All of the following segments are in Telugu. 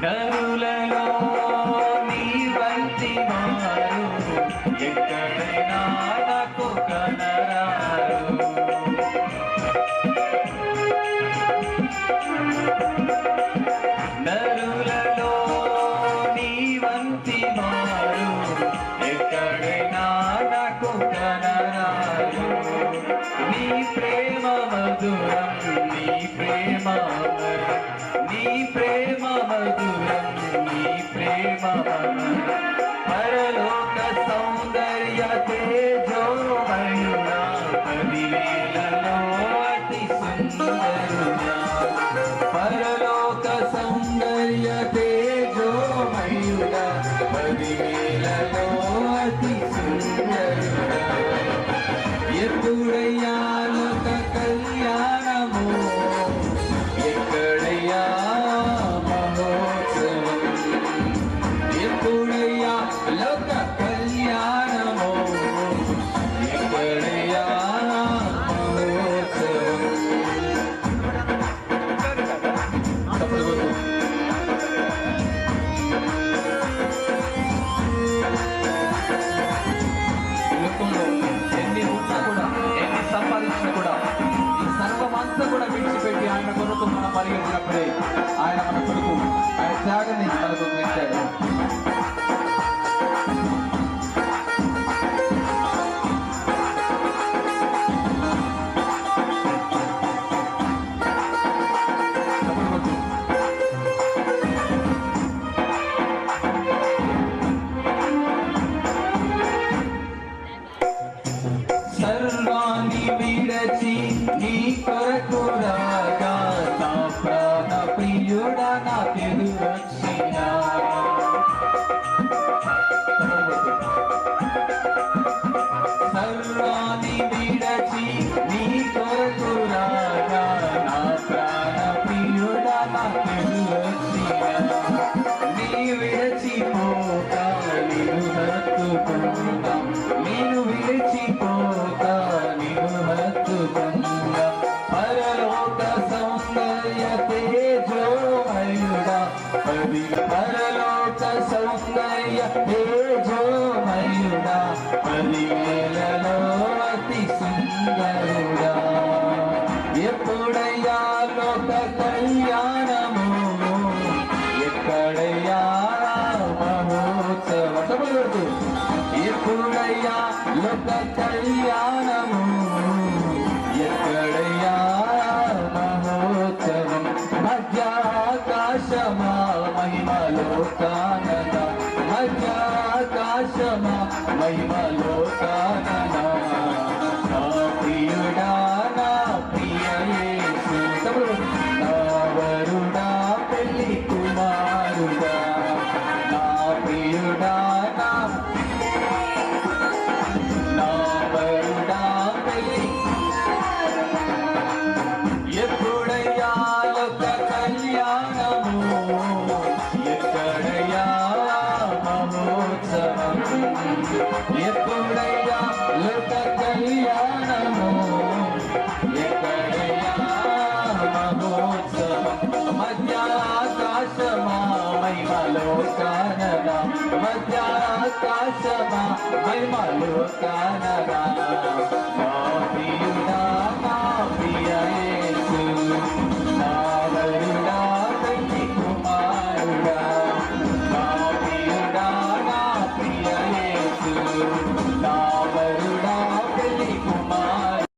నరులలో నీ వంటి వారు ఎక్కడైనా నాకు కనరారు. నరులలో నీ వంటి వారు ఎక్కడైనా నాకు కనరారు. నీ ప్రేమ మధురం, నీ ప్రేమ నీ ప్రేమ మధురం, నీ ప్రేమ పరలోక సౌందర్య తేజోమయుడా, పదివేలలో అతి సుందరుడా. పరలోక సౌందర్య తేజోమయుడా, పదివేలలో అతి సుందరుడా. ఎప్పుడయ్యా లోక కళ్యాణము, ఎక్కడయ్యా మహోత్సవం, ఎప్పుడయ్యా లోక కళ్యాణము, ఎక్కడయ్యా మహోత్సవం. లోకంలో ఎన్ని ఉన్నా కూడా, ఎన్ని సంపాదించినా కూడా, ఈ సర్వమంతా కూడా విడిచిపెట్టి ఆయన కొరకు మనం పరిగెత్తినప్పుడే ఆయన మన కొరకు ఆయన త్యాగాన్ని మనకు మెచ్చాడు. సర్వాన్ని విడచి నీ కొరకు రాగా, నా ప్రాణ ప్రియుడా నాకెదురొచ్చినా. సర్వాన్ని విడచి నీ కొరకు రాగా, నా ప్రాణ ప్రియుడా నాకెదురొచ్చినా. నీ విడచిపోక నిన్ను హత్తుకున్నా, నేను విడిచిపోక నిన్ను హత్తుకున్నా. పరలోక సౌందర్య తేజోమయుడా, పరలోక సౌందర్య తేజోమయుడా, పదివేలలో అతి సుందరుడా. ఎప్పుడయ్యా లోక కళ్యాణము, ఎక్కడయ్యా మహోత్సవం. ఎప్పుడయ్యా లోక కళ్యాణము, ఎక్కడయ్యా మహోత్సవం. మధ్యాకాశమా మహిమలో కానన, మధ్యాకాశమా మహిమలో కానన. నా ప్రియుడా, నా ప్రియ యేసు, నా వరుడా, ఆకాశమా మహిమలు కానరా నా ప్రియుడా నా ప్రియ యేసు నా వరుడా పెళ్లి కుమారుడా నా ప్రియుడా నా ప్రియ యేసు నా వరుడా పెళ్లి కుమారుడా.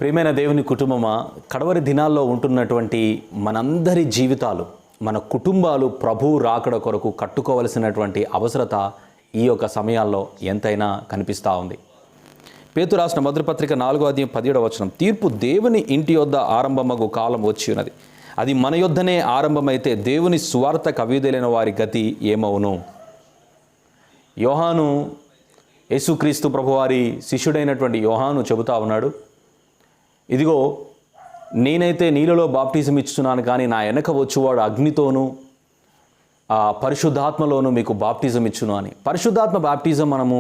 ప్రియమైన దేవుని కుటుంబమా, కడవరి దినాల్లో ఉంటున్నటువంటి మనందరి జీవితాలు, మన కుటుంబాలు ప్రభువు రాకడ కొరకు కట్టుకోవలసినటువంటి అవసరత ఈ యొక్క సమయాల్లో ఎంతైనా కనిపిస్తూ ఉంది. పేతురు రాసిన మొదటి పత్రిక 4:17 తీర్పు దేవుని ఇంటి యొద్ద ఆరంభమగు కాలం వచ్చి ఉన్నది. అది మన యొద్దనే ఆరంభమైతే దేవుని సువార్త కవియులైన వారి గతి ఏమవును. యోహాను, యేసుక్రీస్తు ప్రభువారి శిష్యుడైనటువంటి యోహాను చెబుతా ఉన్నాడు, ఇదిగో నేనైతే నీళ్ళలో బాప్టిజం ఇస్తున్నాను, కానీ నా వెనక వచ్చేవాడు అగ్నితోనూ పరిశుద్ధాత్మలోనూ మీకు బాప్టిజం ఇచ్చును అని. పరిశుద్ధాత్మ బాప్టిజం మనము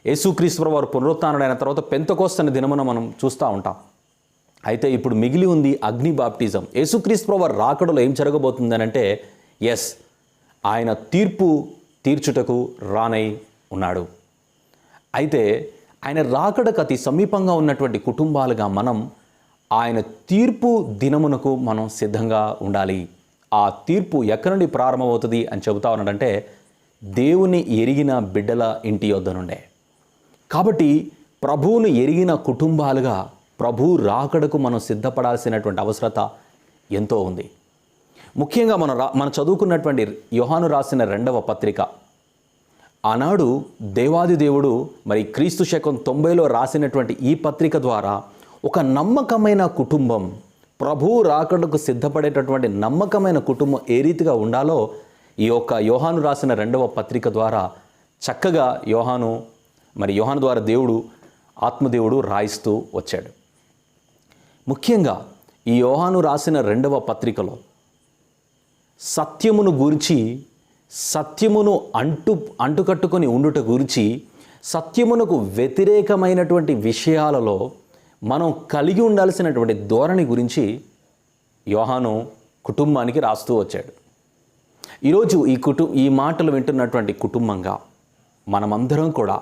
యేసుక్రీస్తు వారు పునరుత్థానుడైన తర్వాత పెంతెకోస్తు అనే దినమున మనం చూస్తూ ఉంటాం. అయితే ఇప్పుడు మిగిలి ఉంది అగ్ని బాప్టిజం. యేసుక్రీస్తు వారు రాకడలో ఏం జరగబోతుంది అంటే, ఎస్, ఆయన తీర్పు తీర్చుటకు రానై ఉన్నాడు. అయితే ఆయన రాకడకు అతి సమీపంగా ఉన్నటువంటి కుటుంబాలుగా మనం ఆయన తీర్పు దినమునకు మనం సిద్ధంగా ఉండాలి. ఆ తీర్పు ఎక్కడి నుండి ప్రారంభమవుతుంది అని చెబుతా ఉన్నాడంటే, దేవుని ఎరిగిన బిడ్డల ఇంటి యొద్ద నుండే. కాబట్టి ప్రభువును ఎరిగిన కుటుంబాలుగా ప్రభు రాకడకు మనం సిద్ధపడాల్సినటువంటి అవసరత ఎంతో ఉంది. ముఖ్యంగా మనం చదువుకున్నటువంటి యోహాను రాసిన 2వ పత్రిక, ఆనాడు దేవాది దేవుడు మరి క్రీస్తు శకం 90లో రాసినటువంటి ఈ పత్రిక ద్వారా ఒక నమ్మకమైన కుటుంబం, ప్రభువు రాకడకు సిద్ధపడేటటువంటి నమ్మకమైన కుటుంబం ఏ రీతిగా ఉండాలో ఈ యొక్క యోహాను రాసిన 2వ పత్రిక ద్వారా చక్కగా యోహాను ద్వారా దేవుడు, ఆత్మదేవుడు రాయిస్తూ వచ్చాడు. ముఖ్యంగా ఈ యోహాను రాసిన 2వ పత్రికలో సత్యమును గూర్చి, సత్యమును అంటుకట్టుకొని ఉండుట గురించి, సత్యమునకు వ్యతిరేకమైనటువంటి విషయాలలో మనం కలిగి ఉండాల్సినటువంటి ధోరణి గురించి యోహాను కుటుంబానికి రాస్తూ వచ్చాడు. ఈరోజు ఈ మాటలు వింటున్నటువంటి కుటుంబంగా మనమందరం కూడా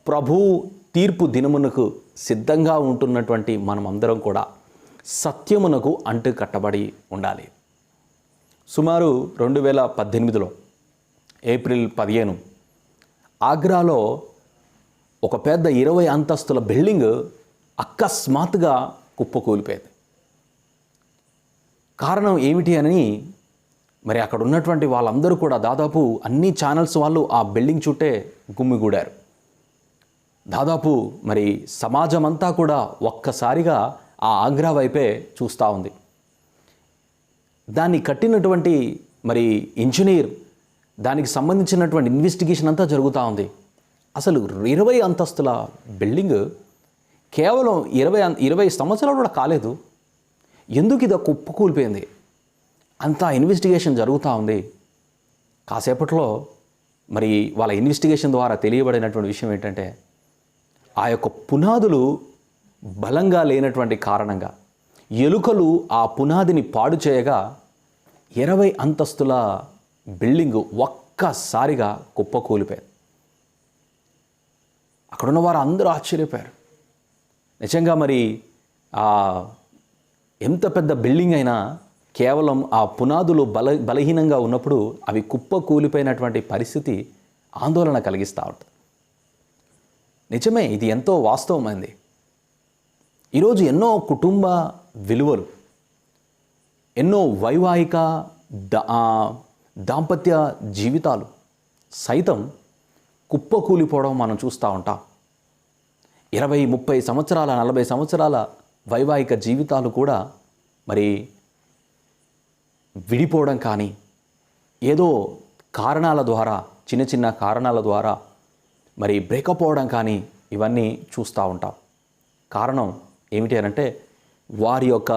ప్రభువు తీర్పు దినమునకు సిద్ధంగా ఉంటున్నటువంటి మనమందరం కూడా సత్యమునకు అంటు కట్టబడి ఉండాలి. సుమారు 2018లో ఏప్రిల్ 15 ఆగ్రాలో ఒక పెద్ద 20 అంతస్తుల బిల్డింగ్ అకస్మాత్తుగా కుప్పకూలిపోయింది. కారణం ఏమిటి అని మరి అక్కడ ఉన్నటువంటి వాళ్ళందరూ కూడా, దాదాపు అన్ని ఛానల్స్ వాళ్ళు ఆ బిల్డింగ్ చుట్టే గుమ్మిగూడారు. దాదాపు మరి సమాజం అంతా కూడా ఒక్కసారిగా ఆ ఆగ్రా వైపే చూస్తూ ఉంది. దాన్ని కట్టినటువంటి మరి ఇంజనీర్, దానికి సంబంధించినటువంటి ఇన్వెస్టిగేషన్ అంతా జరుగుతూ ఉంది. అసలు 20 అంతస్తుల బిల్డింగ్ కేవలం 20 సంవత్సరాలు కూడా కాలేదు, ఎందుకు ఇది కుప్పకూలిపోయింది? అంతా ఇన్వెస్టిగేషన్ జరుగుతూ ఉంది. కాసేపట్లో మరి వాళ్ళ ఇన్వెస్టిగేషన్ ద్వారా తెలియబడినటువంటి విషయం ఏంటంటే, ఆ యొక్క పునాదులు బలంగా లేనటువంటి కారణంగా ఎలుకలు ఆ పునాదిని పాడు చేయగా 20 అంతస్తుల బిల్డింగు ఒక్కసారిగా కుప్పకూలిపోయింది. అక్కడున్న వారు అందరూ ఆశ్చర్యపోయారు. నిజంగా మరి ఎంత పెద్ద బిల్డింగ్ అయినా కేవలం ఆ పునాదులు బలహీనంగా ఉన్నప్పుడు అవి కుప్ప కూలిపోయినటువంటి పరిస్థితి ఆందోళన కలిగిస్తూ ఉంటుంది. నిజమే, ఇది ఎంతో వాస్తవమైంది. ఈరోజు ఎన్నో కుటుంబ విలువలు, ఎన్నో వైవాహిక దాంపత్య జీవితాలు సైతం కుప్పకూలిపోవడం మనం చూస్తూ ఉంటాం. 20, 30 సంవత్సరాల, 40 సంవత్సరాల వైవాహిక జీవితాలు కూడా మరి విడిపోవడం కానీ, ఏదో కారణాల ద్వారా, చిన్న చిన్న కారణాల ద్వారా మరి బ్రేకప్ అవ్వడం కానీ ఇవన్నీ చూస్తూ ఉంటాం. కారణం ఏమిటి అనంటే, వారి యొక్క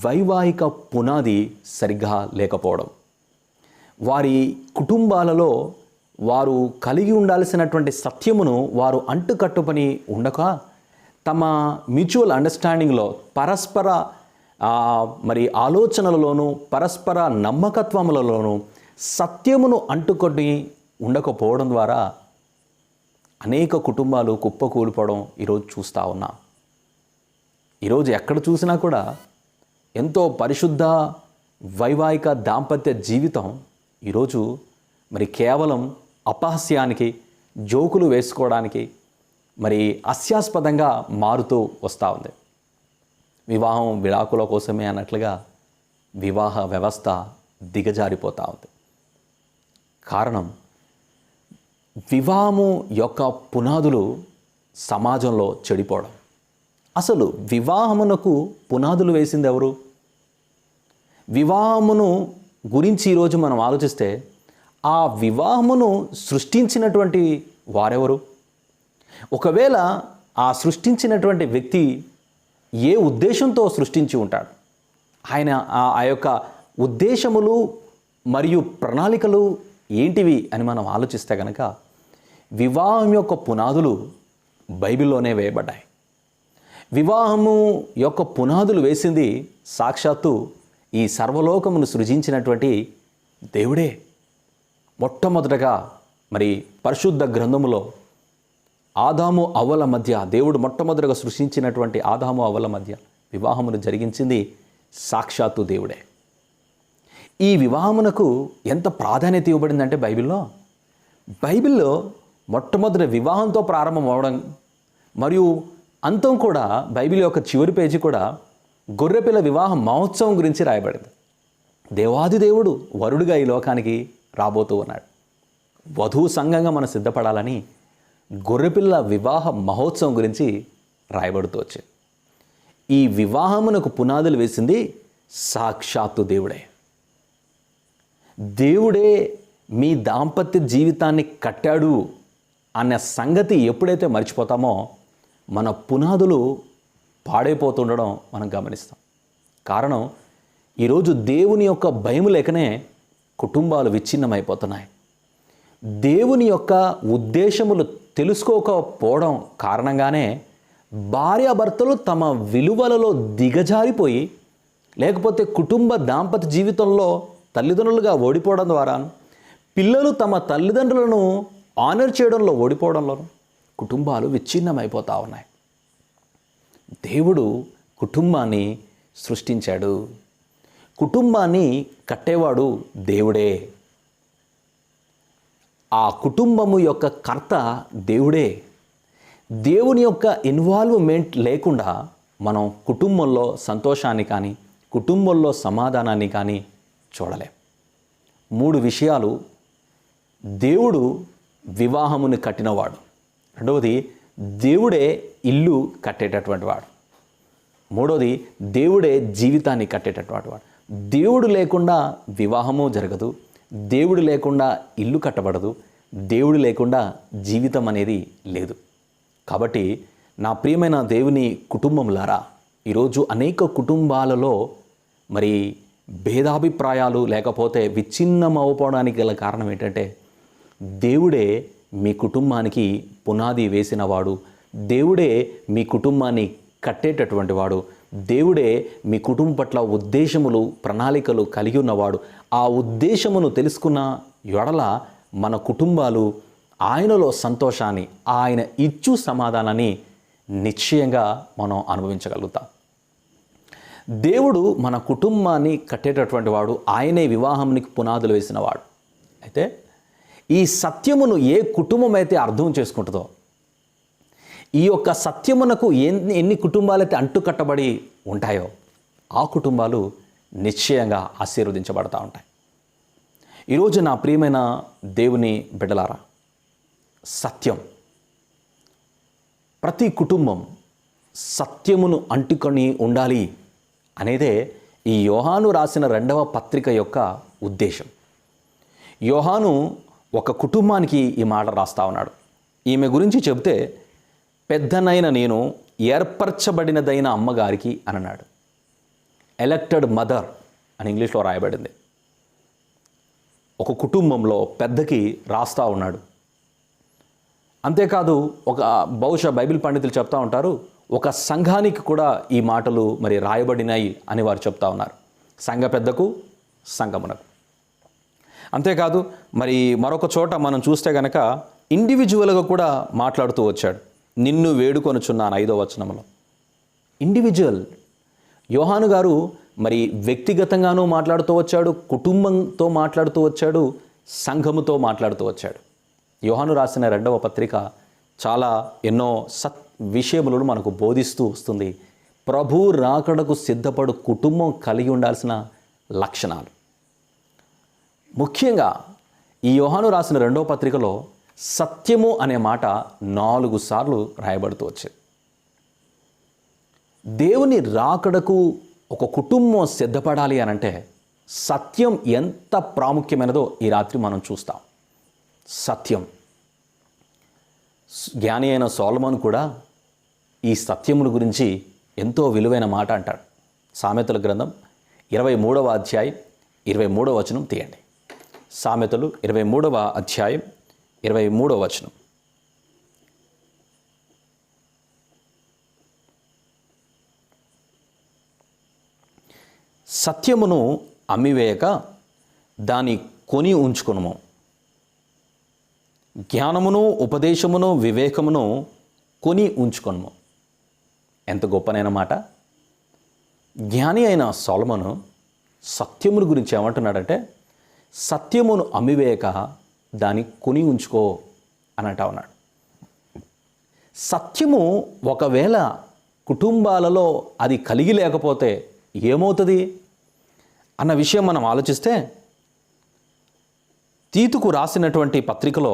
వైవాహిక పునాది సరిగ్గా లేకపోవడం. వారి కుటుంబాలలో వారు కలిగి ఉండాల్సినటువంటి సత్యమును వారు అంటుకట్టుపని ఉండక, తమ మ్యూచువల్ అండర్స్టాండింగ్లో పరస్పర మరి ఆలోచనలలోనూ పరస్పర నమ్మకత్వములలోనూ సత్యమును అంటుకొని ఉండకపోవడం ద్వారా అనేక కుటుంబాలు కుప్పకూలిపోవడం ఈరోజు చూస్తూ ఉన్నాం. ఈరోజు ఎక్కడ చూసినా కూడా ఎంతో పరిశుద్ధ వైవాహిక దాంపత్య జీవితం ఈరోజు మరి కేవలం అపహాస్యానికి, జోకులు వేసుకోవడానికి మరి హాస్యాస్పదంగా మారుతూ వస్తూ ఉంది. వివాహం విడాకుల కోసమే అన్నట్లుగా వివాహ వ్యవస్థ దిగజారిపోతూ ఉంది. కారణం, వివాహము యొక్క పునాదులు సమాజంలో చెడిపోవడం. అసలు వివాహమునకు పునాదులు వేసింది ఎవరు? వివాహమును గురించి ఈరోజు మనం ఆలోచిస్తే ఆ వివాహమును సృష్టించినటువంటి వారెవరు? ఒకవేళ ఆ సృష్టించినటువంటి వ్యక్తి ఏ ఉద్దేశంతో సృష్టించి ఉంటాడు, ఆయన ఆ యొక్క ఉద్దేశములు మరియు ప్రణాళికలు ఏంటివి అని మనం ఆలోచిస్తే కనుక వివాహం యొక్క పునాదులు బైబిల్లోనే వేయబడ్డాయి. వివాహము యొక్క పునాదులు వేసింది సాక్షాత్తు ఈ సర్వలోకమును సృజించినటువంటి దేవుడే. మొట్టమొదటగా మరి పరిశుద్ధ గ్రంథములో ఆదాము అవ్వల మధ్య దేవుడు మొట్టమొదటిగా సృష్టించినటువంటి ఆదాము అవ్వల మధ్య వివాహమును జరిగించింది సాక్షాత్తు దేవుడే. ఈ వివాహమునకు ఎంత ప్రాధాన్యత ఇవ్వబడిందంటే బైబిల్లో మొట్టమొదటి వివాహంతో ప్రారంభం అవడం మరియు అంతం కూడా బైబిల్ యొక్క చివరి పేజీ కూడా గొర్రెపిల్ల వివాహ మహోత్సవం గురించి రాయబడింది. దేవాది దేవుడు వరుడుగా ఈ లోకానికి రాబోతూ ఉన్నాడు. వధువు సంఘంగా మనం సిద్ధపడాలని గొర్రెపిల్ల వివాహ మహోత్సవం గురించి రాయబడుతూ వచ్చింది. ఈ వివాహమునకు పునాదులు వేసింది సాక్షాత్తు దేవుడే. దేవుడే మీ దాంపత్య జీవితాన్ని కట్టాడు అన్న సంగతి ఎప్పుడైతే మర్చిపోతామో మన పునాదులు పాడైపోతుండడం మనం గమనిస్తాం. కారణం, ఈరోజు దేవుని యొక్క భయం లేకనే కుటుంబాలు విచ్ఛిన్నమైపోతున్నాయి. దేవుని యొక్క ఉద్దేశములు తెలుసుకోకపోవడం కారణంగానే భార్యాభర్తలు తమ విలువలలో దిగజారిపోయి, లేకపోతే కుటుంబ దాంపత్య జీవితంలో తల్లిదండ్రులుగా ఓడిపోవడం ద్వారా, పిల్లలు తమ తల్లిదండ్రులను ఆనర్ చేయడంలో ఓడిపోవడంలోనూ కుటుంబాలు విచ్ఛిన్నమైపోతూ ఉన్నాయి. దేవుడు కుటుంబాన్ని సృష్టించాడు. కుటుంబాన్ని కట్టేవాడు దేవుడే. ఆ కుటుంబము యొక్క కర్త దేవుడే. దేవుని యొక్క ఇన్వాల్వ్మెంట్ లేకుండా మనం కుటుంబంలో సంతోషాన్ని కానీ కుటుంబంలో సమాధానాన్ని కానీ చూడలేం. 3 విషయాలు. దేవుడు వివాహమును కట్టినవాడు. రెండవది, దేవుడే ఇల్లు కట్టేటటువంటి వాడు. మూడవది, దేవుడే జీవితాన్ని కట్టేటటువంటి వాడు. దేవుడు లేకుండా వివాహము జరగదు, దేవుడు లేకుండా ఇల్లు కట్టబడదు, దేవుడు లేకుండా జీవితం అనేది లేదు. కాబట్టి నా ప్రియమైన దేవుని కుటుంబములారా, ఈరోజు అనేక కుటుంబాలలో మరి భేదాభిప్రాయాలు లేకపోతే విచ్ఛిన్నం అవ్వడానికి గల కారణం ఏంటంటే దేవుడే మీ కుటుంబానికి పునాది వేసినవాడు. దేవుడే మీ కుటుంబాన్ని కట్టేటటువంటి వాడు. దేవుడే మీ కుటుంబం పట్ల ఉద్దేశములు ప్రణాళికలు కలిగి ఉన్నవాడు. ఆ ఉద్దేశమును తెలుసుకున్న ఎడల మన కుటుంబాలు ఆయనలో సంతోషాన్ని, ఆయన ఇచ్చు సమాధానాన్ని నిశ్చయంగా మనం అనుభవించగలుగుతాం. దేవుడు మన కుటుంబాన్ని కట్టేటటువంటి వాడు. ఆయనే వివాహానికి పునాదులు వేసినవాడు. అయితే ఈ సత్యమును ఏ కుటుంబం అయితే అర్థం చేసుకుంటుందో, ఈ యొక్క సత్యమునకు ఎన్ని కుటుంబాలైతే అంటుకట్టబడి ఉంటాయో ఆ కుటుంబాలు నిశ్చయంగా ఆశీర్వదించబడతా ఉంటాయి. ఈరోజు నా ప్రియమైన దేవుని బిడ్డలారా, సత్యం, ప్రతి కుటుంబం సత్యమును అంటుకొని ఉండాలి అనేదే ఈ యోహాను రాసిన 2వ పత్రిక యొక్క ఉద్దేశం. యోహాను ఒక కుటుంబానికి ఈ మాట రాస్తా ఉన్నాడు. ఈమె గురించి చెబితే, పెద్దనైన నేను ఏర్పరచబడినదైన అమ్మగారికి అని అన్నాడు. ఎలక్టెడ్ మదర్ అని ఇంగ్లీష్లో రాయబడింది. ఒక కుటుంబంలో పెద్దకి రాస్తా ఉన్నాడు. అంతేకాదు, బహుశా బైబిల్ పండితులు చెప్తా ఉంటారు, ఒక సంఘానికి కూడా ఈ మాటలు మరి రాయబడినాయి అని వారు చెప్తా ఉన్నారు. సంఘ పెద్దకు, సంఘమునకు. అంతేకాదు మరి మరొక చోట మనం చూస్తే గనక ఇండివిజువల్గా కూడా మాట్లాడుతూ వచ్చాడు. నిన్ను వేడుకొనుచున్నాను 5వ వచనంలో. ఇండివిజువల్ యోహాను గారు మరి వ్యక్తిగతంగానూ మాట్లాడుతూ వచ్చాడు, కుటుంబంతో మాట్లాడుతూ వచ్చాడు, సంఘముతో మాట్లాడుతూ వచ్చాడు. యోహాను రాసిన 2వ పత్రిక చాలా ఎన్నో విషయములను మనకు బోధిస్తూ వస్తుంది. ప్రభు రాకడకు సిద్ధపడు కుటుంబం కలిగి ఉండాల్సిన లక్షణాలు. ముఖ్యంగా ఈ యోహాను రాసిన 2వ పత్రికలో సత్యము అనే మాట 4 సార్లు రాయబడుతూ వచ్చేది. దేవుని రాకడకు ఒక కుటుంబం సిద్ధపడాలి అనంటే సత్యం ఎంత ప్రాముఖ్యమైనదో ఈ రాత్రి మనం చూస్తాం. సత్యం. జ్ఞాని అయిన సొలొమోను కూడా ఈ సత్యముల గురించి ఎంతో విలువైన మాట అంటాడు. సామెతల గ్రంథం 23వ అధ్యాయం 23వ వచనం తీయండి. సామెతలు 23వ అధ్యాయం 23వ వచనం. సత్యమును అమ్మివేయక దాని కొని ఉంచుకొనుము, జ్ఞానమును ఉపదేశమును వివేకమును కొని ఉంచుకొనుము. ఎంత గొప్పనైన మాట. జ్ఞాని అయిన సొలొమోను సత్యముల గురించి ఏమంటున్నాడంటే సత్యమును అమ్మివేయక దాన్ని కొని ఉంచుకో అని అంటా ఉన్నాడు. సత్యము ఒకవేళ కుటుంబాలలో అది కలిగి లేకపోతే ఏమవుతుంది అన్న విషయం మనం ఆలోచిస్తే తీతుకు రాసినటువంటి పత్రికలో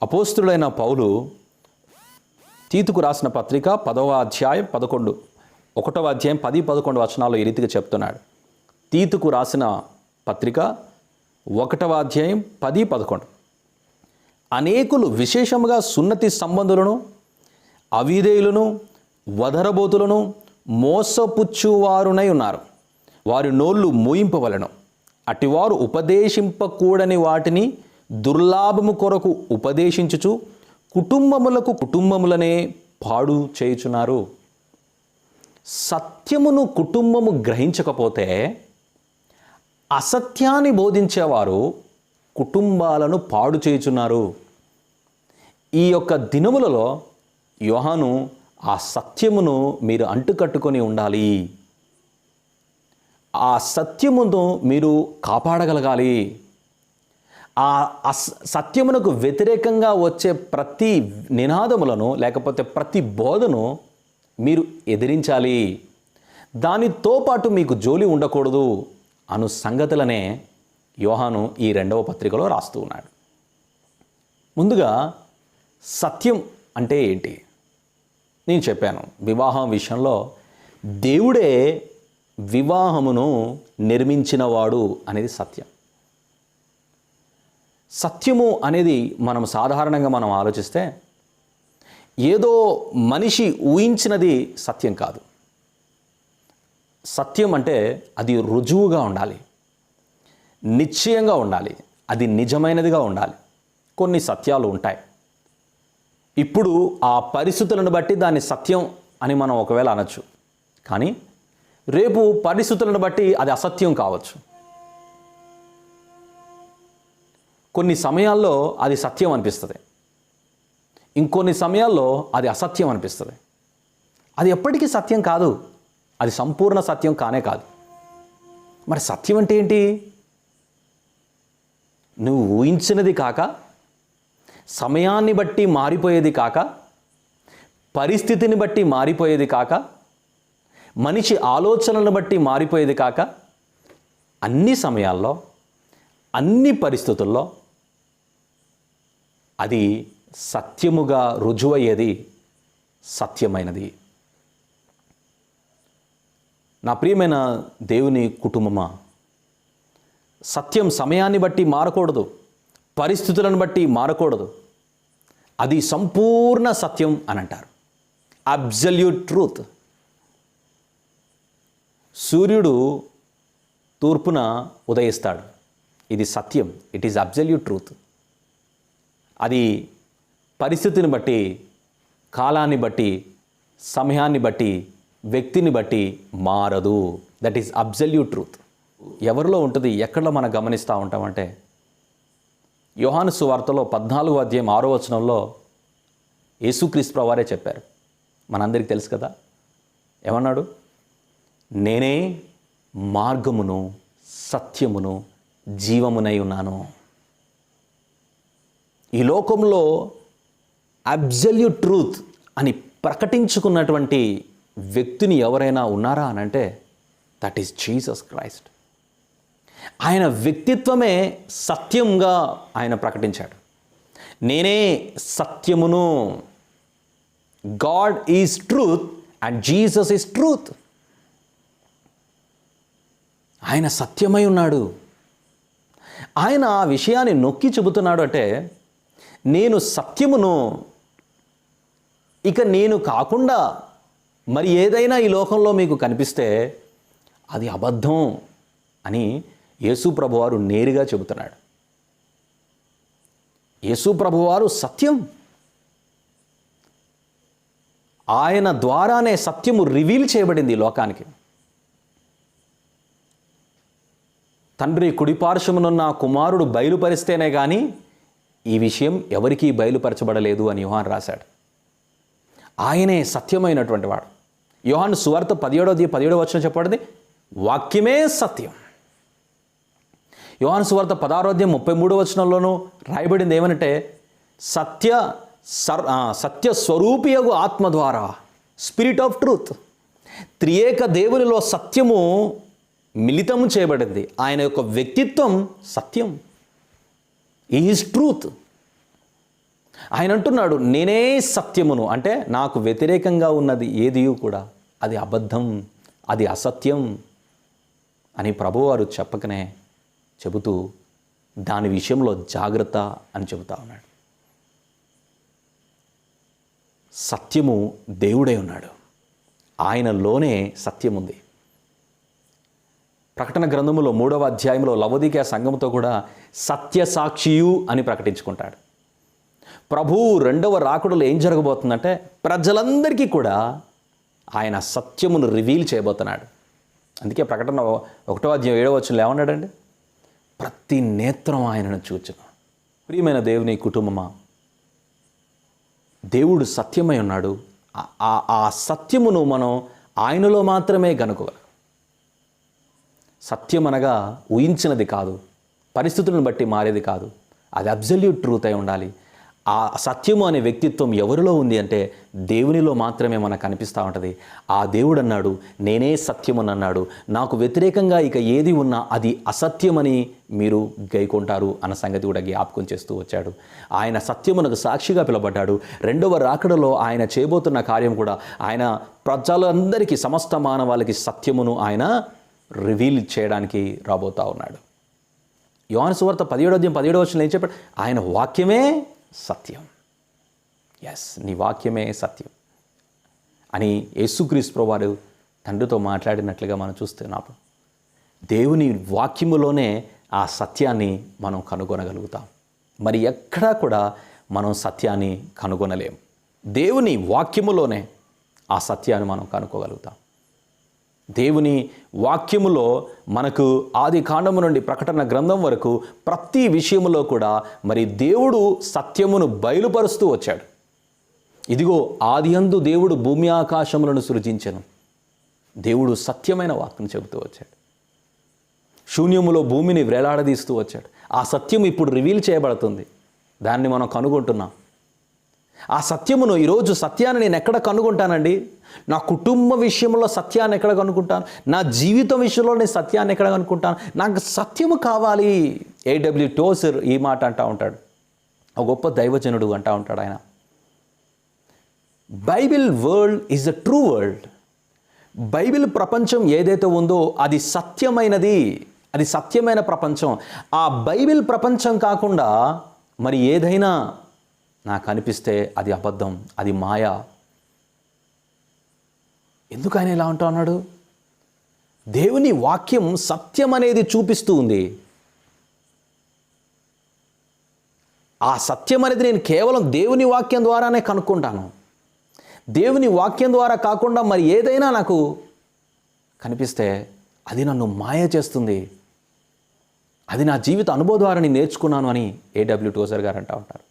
అపోస్తుడైన పౌలు తీతుకు రాసిన పత్రిక 10వ అధ్యాయం 11 1వ అధ్యాయం 10-11 వచనాల్లో ఈ రీతిగా చెప్తున్నాడు. తీతుకు రాసిన పత్రిక 1వ అధ్యాయం 10-11. అనేకులు విశేషముగా సున్నతి సంబంధులను, అవిధేయులను, వదరబోతులను, మోసపుచ్చువారునై ఉన్నారు. వారి నోళ్ళు మూయింపవలెను. అటివారు ఉపదేశింపకూడని వాటిని దుర్లాభము కొరకు ఉపదేశించుచు కుటుంబములనే పాడు చేయుచున్నారు. సత్యమును కుటుంబము గ్రహించకపోతే అసత్యాన్ని బోధించేవారు కుటుంబాలను పాడు చేయుచున్నారు. ఈ యొక్క దినములలో యోహాను ఆ సత్యమును మీరు అంటుకట్టుకొని ఉండాలి, ఆ సత్యమును మీరు కాపాడగలగాలి. ఆ సత్యమునకు వ్యతిరేకంగా వచ్చే ప్రతి నినాదములను లేకపోతే ప్రతి బోధను మీరు ఎదిరించాలి. దానితో పాటు మీకు జోలి ఉండకూడదు అను సంగతులనే యోహాను ఈ 2వ పత్రికలో రాస్తూ ఉన్నాడు. ముందుగా సత్యం అంటే ఏంటి నేను చెప్పాను. వివాహం విషయంలో దేవుడే వివాహమును నిర్మించినవాడు అనేది సత్యం. సత్యము అనేది మనం సాధారణంగా మనం ఆలోచిస్తే ఏదో మనిషి ఊహించినది సత్యం కాదు. సత్యం అంటే అది రుజువుగా ఉండాలి, నిశ్చయంగా ఉండాలి, అది నిజమైనదిగా ఉండాలి. కొన్ని సత్యాలు ఉంటాయి. ఇప్పుడు ఆ పరిస్థితులను బట్టి దాన్ని సత్యం అని మనం ఒకవేళ అనొచ్చు, కానీ రేపు పరిస్థితులను బట్టి అది అసత్యం కావచ్చు. కొన్ని సమయాల్లో అది సత్యం అనిపిస్తుంది, ఇంకొన్ని సమయాల్లో అది అసత్యం అనిపిస్తుంది. అది ఎప్పటికీ సత్యం కాదు, అది సంపూర్ణ సత్యం కానే కాదు. మరి సత్యం అంటే ఏంటి? నువ్వు ఊహించినది కాక, సమయాన్ని బట్టి మారిపోయేది కాక, పరిస్థితిని బట్టి మారిపోయేది కాక, మనిషి ఆలోచనలను బట్టి మారిపోయేది కాక, అన్ని సమయాల్లో అన్ని పరిస్థితుల్లో అది సత్యముగా రుజువయ్యేది సత్యమైనది. నా ప్రియమైన దేవుని కుటుంబమా, సత్యం సమయాన్ని బట్టి మారకూడదు, పరిస్థితులను బట్టి మారకూడదు. అది సంపూర్ణ సత్యం అని అంటారు. Absolute truth. సూర్యుడు తూర్పున ఉదయిస్తాడు, ఇది సత్యం. It is absolute truth. అది పరిస్థితిని బట్టి, కాలాన్ని బట్టి, సమయాన్ని బట్టి, వ్యక్తిని బట్టి మారదు. That is absolute truth. ఎవరిలో ఉంటుంది, ఎక్కడ మనం గమనిస్తూ ఉంటామంటే యోహాను సువార్తలో 14వ అధ్యాయం 6వ వచనంలో యేసుక్రీస్తు ప్రభువారే చెప్పారు. మనందరికీ తెలుసు కదా, ఏమన్నాడు? నేనే మార్గమును సత్యమును జీవమునై ఉన్నాను. ఈ లోకంలో అబ్సల్యూట్ ట్రూత్ అని ప్రకటించుకున్నటువంటి వ్యక్తిని ఎవరైనా ఉన్నారా అని అంటే దట్ ఈస్ జీసస్ క్రైస్ట్. ఆయన వ్యక్తిత్వమే సత్యంగా ఆయన ప్రకటించాడు. నేనే సత్యమును. God is truth and Jesus is truth. ఆయన సత్యమై ఉన్నాడు. ఆయన ఆ విషయాన్ని నొక్కి చెబుతున్నాడు. అంటే నేను సత్యమును, ఇక నేను కాకుండా మరి ఏదైనా ఈ లోకంలో మీకు కనిపిస్తే అది అబద్ధం అని యేసు ప్రభువారు నేరుగా చెబుతున్నాడు. యేసు ప్రభువారు సత్యం. ఆయన ద్వారానే సత్యము రివీల్ చేయబడింది ఈ లోకానికి. తండ్రి కుడిపార్శ్వమునున్న కుమారుడు బయలుపరిస్తేనే కానీ ఈ విషయం ఎవరికీ బయలుపరచబడలేదు అని యోహాను రాశాడు. ఆయనే సత్యమైనటువంటి వాడు. యోహాను సువార్త 17వ వచనం చెప్పబడింది, వాక్యమే సత్యం. యోహాను సువార్త 16వ అధ్యాయం 33వ వచనంలోనూ రాయబడింది ఏమనంటే సత్య స్వరూపియగు ఆత్మ ద్వారా, స్పిరిట్ ఆఫ్ ట్రూత్. త్రియేక దేవునిలో సత్యము మిళితము చేయబడింది. ఆయన యొక్క వ్యక్తిత్వం సత్యం. Is truth. ఆయన అంటున్నాడు నేనే సత్యమును. అంటే నాకు వ్యతిరేకంగా ఉన్నది ఏది కూడా అది అబద్ధం, అది అసత్యం అని ప్రభువారు చెప్పకనే చెబుతూ దాని విషయంలో జాగ్రత్త అని చెబుతా ఉన్నాడు. సత్యము దేవుడై ఉన్నాడు. ఆయనలోనే సత్యం ఉంది. ప్రకటన గ్రంథములో 3వ అధ్యాయంలో లవోదికయ సంఘముతో కూడా సత్యసాక్షియు అని ప్రకటించుకుంటాడు. ప్రభువు 2వ రాకడలో ఏం జరగబోతుందంటే ప్రజలందరికీ కూడా ఆయన సత్యమును రివీల్ చేయబోతున్నాడు. అందుకే ప్రకటన 1వ అధ్యాయం 7వ వచనంలో ఏమన్నాడండి? ప్రతి నేత్రం ఆయనను చూచును. ప్రియమైన దేవుని కుటుంబమా, దేవుడు సత్యమై ఉన్నాడు. ఆ సత్యమును మనం ఆయనలో మాత్రమే గనుకోగలం. సత్యం అనగా ఊహించినది కాదు, పరిస్థితులను బట్టి మారేది కాదు, అది అబ్సల్యూట్ ట్రూత్ అయి ఉండాలి. ఆ సత్యము అనే వ్యక్తిత్వం ఎవరిలో ఉంది అంటే దేవునిలో మాత్రమే మనకు కనిపిస్తూ ఉంటుంది. ఆ దేవుడు అన్నాడు నేనే సత్యమని అన్నాడు. నాకు వ్యతిరేకంగా ఇక ఏది ఉన్నా అది అసత్యమని మీరు గైకొంటారు అన్న సంగతి కూడా జ్ఞాపకం చేస్తూ వచ్చాడు. ఆయన సత్యమునకు సాక్షిగా పిలువబడ్డాడు. 2వ రాకడలో ఆయన చేయబోతున్న కార్యం కూడా ఆయన ప్రజలందరికీ, సమస్త మానవాళికి సత్యమును ఆయన రివీల్ చేయడానికి రాబోతా ఉన్నాడు. యోహాను సువార్త 17వ అధ్యాయం 17వ వచనంలో ఏం చెప్పాడు? ఆయన వాక్యమే సత్యం. ఎస్, నీ వాక్యమే సత్యం అని యేసుక్రీస్తు ప్రభువారు తండ్రితో మాట్లాడినట్లుగా మనం చూస్తున్నాము. దేవుని వాక్యములోనే ఆ సత్యాన్ని మనం కనుగొనగలుగుతాం. మరి ఎక్కడా కూడా మనం సత్యాన్ని కనుగొనలేము. దేవుని వాక్యములోనే ఆ సత్యాన్ని మనం కనుక్కోగలుగుతాం. దేవుని వాక్యములో మనకు ఆది కాండము నుండి ప్రకటన గ్రంథం వరకు ప్రతి విషయములో కూడా మరి దేవుడు సత్యమును బయలుపరుస్తూ వచ్చాడు. ఇదిగో ఆదియందు దేవుడు భూమి ఆకాశములను సృజించెను. దేవుడు సత్యమైన వాక్కును చెబుతూ వచ్చాడు. శూన్యములో భూమిని వేలాడదీస్తూ వచ్చాడు. ఆ సత్యం ఇప్పుడు రివీల్ చేయబడుతుంది. దాన్ని మనం కనుగొంటున్నాం. ఆ సత్యమును ఈరోజు సత్యాన్ని నేను ఎక్కడ కనుగొంటానండి? నా కుటుంబ విషయంలో సత్యాన్ని ఎక్కడ కనుక్కుంటాను? నా జీవితం విషయంలో నేను సత్యాన్ని ఎక్కడ కనుక్కుంటాను? నాకు సత్యము కావాలి. A.W. టోసర్ ఈ మాట అంటూ ఉంటాడు. ఒక గొప్ప దైవజనుడు అంటూ ఉంటాడు ఆయన. Bible world is a true world. Bible ప్రపంచం ఏదైతే ఉందో అది సత్యమైనది, అది సత్యమైన ప్రపంచం. ఆ బైబిల్ ప్రపంచం కాకుండా మరి ఏదైనా నాకు అనిపిస్తే అది అబద్ధం, అది మాయా. ఎందుకు ఆయన ఇలా అంటూ ఉన్నాడు? దేవుని వాక్యం సత్యం అనేది చూపిస్తూ ఉంది. ఆ సత్యం అనేది నేను కేవలం దేవుని వాక్యం ద్వారానే కనుక్కుంటాను. దేవుని వాక్యం ద్వారా కాకుండా మరి ఏదైనా నాకు కనిపిస్తే అది నన్ను మాయ చేస్తుంది, అది నా జీవిత అనుభవం ద్వారా నేను నేర్చుకున్నాను అని A.W. టోజర్ గారు అంటూ ఉంటారు.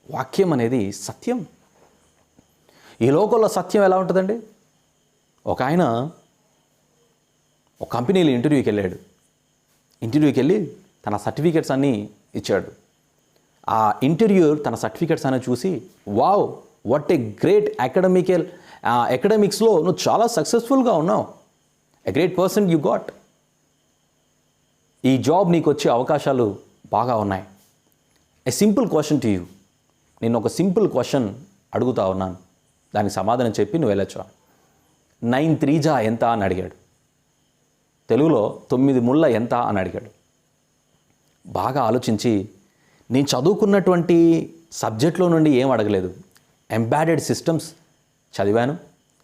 వాక్యం అనేది సత్యం. ఈ లోకంలో సత్యం ఎలా ఉంటుందండి? ఒక ఆయన ఒక కంపెనీలో ఇంటర్వ్యూకి వెళ్ళాడు. ఇంటర్వ్యూకి వెళ్ళి తన సర్టిఫికెట్స్ అన్నీ ఇచ్చాడు. ఆ ఇంటర్వ్యూర్ తన సర్టిఫికెట్స్ అన్నీ చూసి, వావ్, వాట్ ఏ గ్రేట్ అకాడమిక్స్లో నువ్వు చాలా సక్సెస్ఫుల్గా ఉన్నావు, a great person you got, ఈ జాబ్ నీకు వచ్చే అవకాశాలు బాగా ఉన్నాయి. A simple question to you, నేను ఒక సింపుల్ క్వశ్చన్ అడుగుతా ఉన్నాను, దానికి సమాధానం చెప్పి నువ్వు వెళ్ళొచ్చు. 9 3 ఎంత అని అడిగాడు. తెలుగులో 9 ముళ్ళ ఎంత అని అడిగాడు. బాగా ఆలోచించి, నేను చదువుకున్నటువంటి సబ్జెక్ట్లో నుండి ఏం అడగలేదు, ఎంబెడెడ్ సిస్టమ్స్ చదివాను,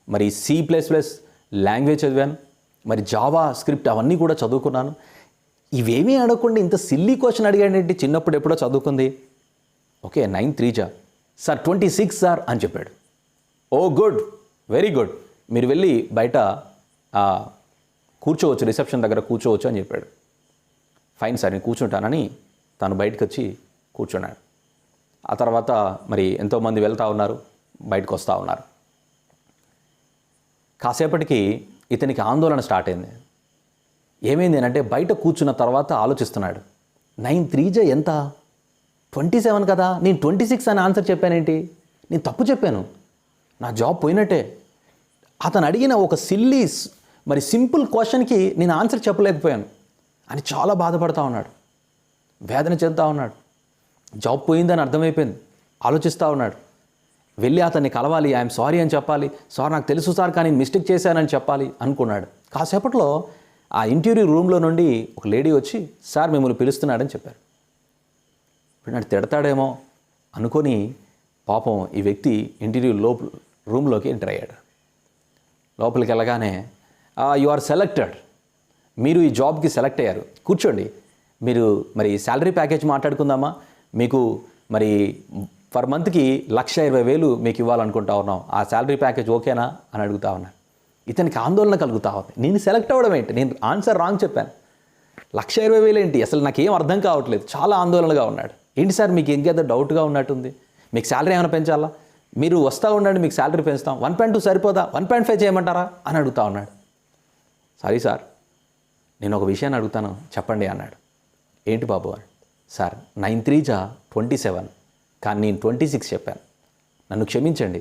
మరి C++ లాంగ్వేజ్ చదివాను, మరి జావా స్క్రిప్ట్ అవన్నీ కూడా చదువుకున్నాను. ఇవేమీ అడగకుండా ఇంత సిల్లీ క్వశ్చన్ అడిగాడేంటి, చిన్నప్పుడు ఎప్పుడో చదువుకుంది. ఓకే, 9 3 సార్ 26 సార్ అని చెప్పాడు. ఓ గుడ్, వెరీ గుడ్, మీరు వెళ్ళి బయట కూర్చోవచ్చు, రిసెప్షన్ దగ్గర కూర్చోవచ్చు అని చెప్పాడు. ఫైన్ సార్, నేను కూర్చుంటానని తను బయటకు వచ్చి కూర్చున్నాడు. ఆ తర్వాత మరి ఎంతోమంది వెళ్తూ ఉన్నారు, బయటకు వస్తూ ఉన్నారు. కాసేపటికి ఇతనికి ఆందోళన స్టార్ట్ అయింది. ఏమైంది అంటే, బయట కూర్చున్న తర్వాత ఆలోచిస్తున్నాడు, 9 3 ఎంత, 27 కదా, నేను 26 అని ఆన్సర్ చెప్పానేంటి, నేను తప్పు చెప్పాను, నా జాబ్ పోయినట్టే. అతను అడిగిన ఒక సిల్లీ మరి సింపుల్ క్వశ్చన్కి నేను ఆన్సర్ చెప్పలేకపోయాను అని చాలా బాధపడుతూ ఉన్నాడు, వేదన చెందుతూ ఉన్నాడు. జాబ్ పోయిందని అర్థమైపోయింది, ఆలోచిస్తూ ఉన్నాడు. వెళ్ళి అతన్ని కలవాలి, ఐఎమ్ సారీ అని చెప్పాలి, సార్ నాకు తెలుసు సార్ కానీ మిస్టేక్ చేశానని చెప్పాలి అనుకున్నాడు. కాసేపట్లో ఆ ఇంటర్వ్యూ రూమ్లో నుండి ఒక లేడీ వచ్చి, సార్ మిమ్మల్ని పిలుస్తున్నాడని చెప్పారు. ఇప్పుడు నన్ను తిడతాడేమో అనుకొని పాపం ఈ వ్యక్తి ఇంటర్వ్యూ రూమ్లోకి ఎంటర్ అయ్యాడు. లోపలికి వెళ్ళగానే, యు ఆర్ సెలెక్టెడ్, మీరు ఈ జాబ్కి సెలెక్ట్ అయ్యారు, కూర్చోండి, మీరు మరి శాలరీ ప్యాకేజ్ మాట్లాడుకుందామా, మీకు మరి పర్ మంత్కి 1,20,000 మీకు ఇవ్వాలనుకుంటా ఉన్నాం, ఆ శాలరీ ప్యాకేజ్ ఓకేనా అని అడుగుతా ఉన్నాను. ఇతనికి ఆందోళన కలుగుతూ ఉంది, నేను సెలెక్ట్ అవ్వడం ఏంటి, నేను ఆన్సర్ రాంగ్ చెప్పాను, 1,20,000 ఏంటి, అసలు నాకేం అర్థం కావట్లేదు, చాలా ఆందోళనగా ఉన్నాడు. ఏంటి సార్ మీకు ఇంకేదో డౌట్గా ఉన్నట్టుంది, మీకు శాలరీ ఏమైనా పెంచాలా, మీరు వస్తూ ఉండండి మీకు శాలరీ పెంచుతాం, 1.2 సరిపోదా, 1.5 చేయమంటారా అని అడుగుతా ఉన్నాడు. సారీ సార్, నేను ఒక విషయాన్ని అడుగుతాను చెప్పండి అన్నాడు. ఏంటి బాబు అని. సార్ 9 3 27 కానీ నేను 26 చెప్పాను, నన్ను క్షమించండి,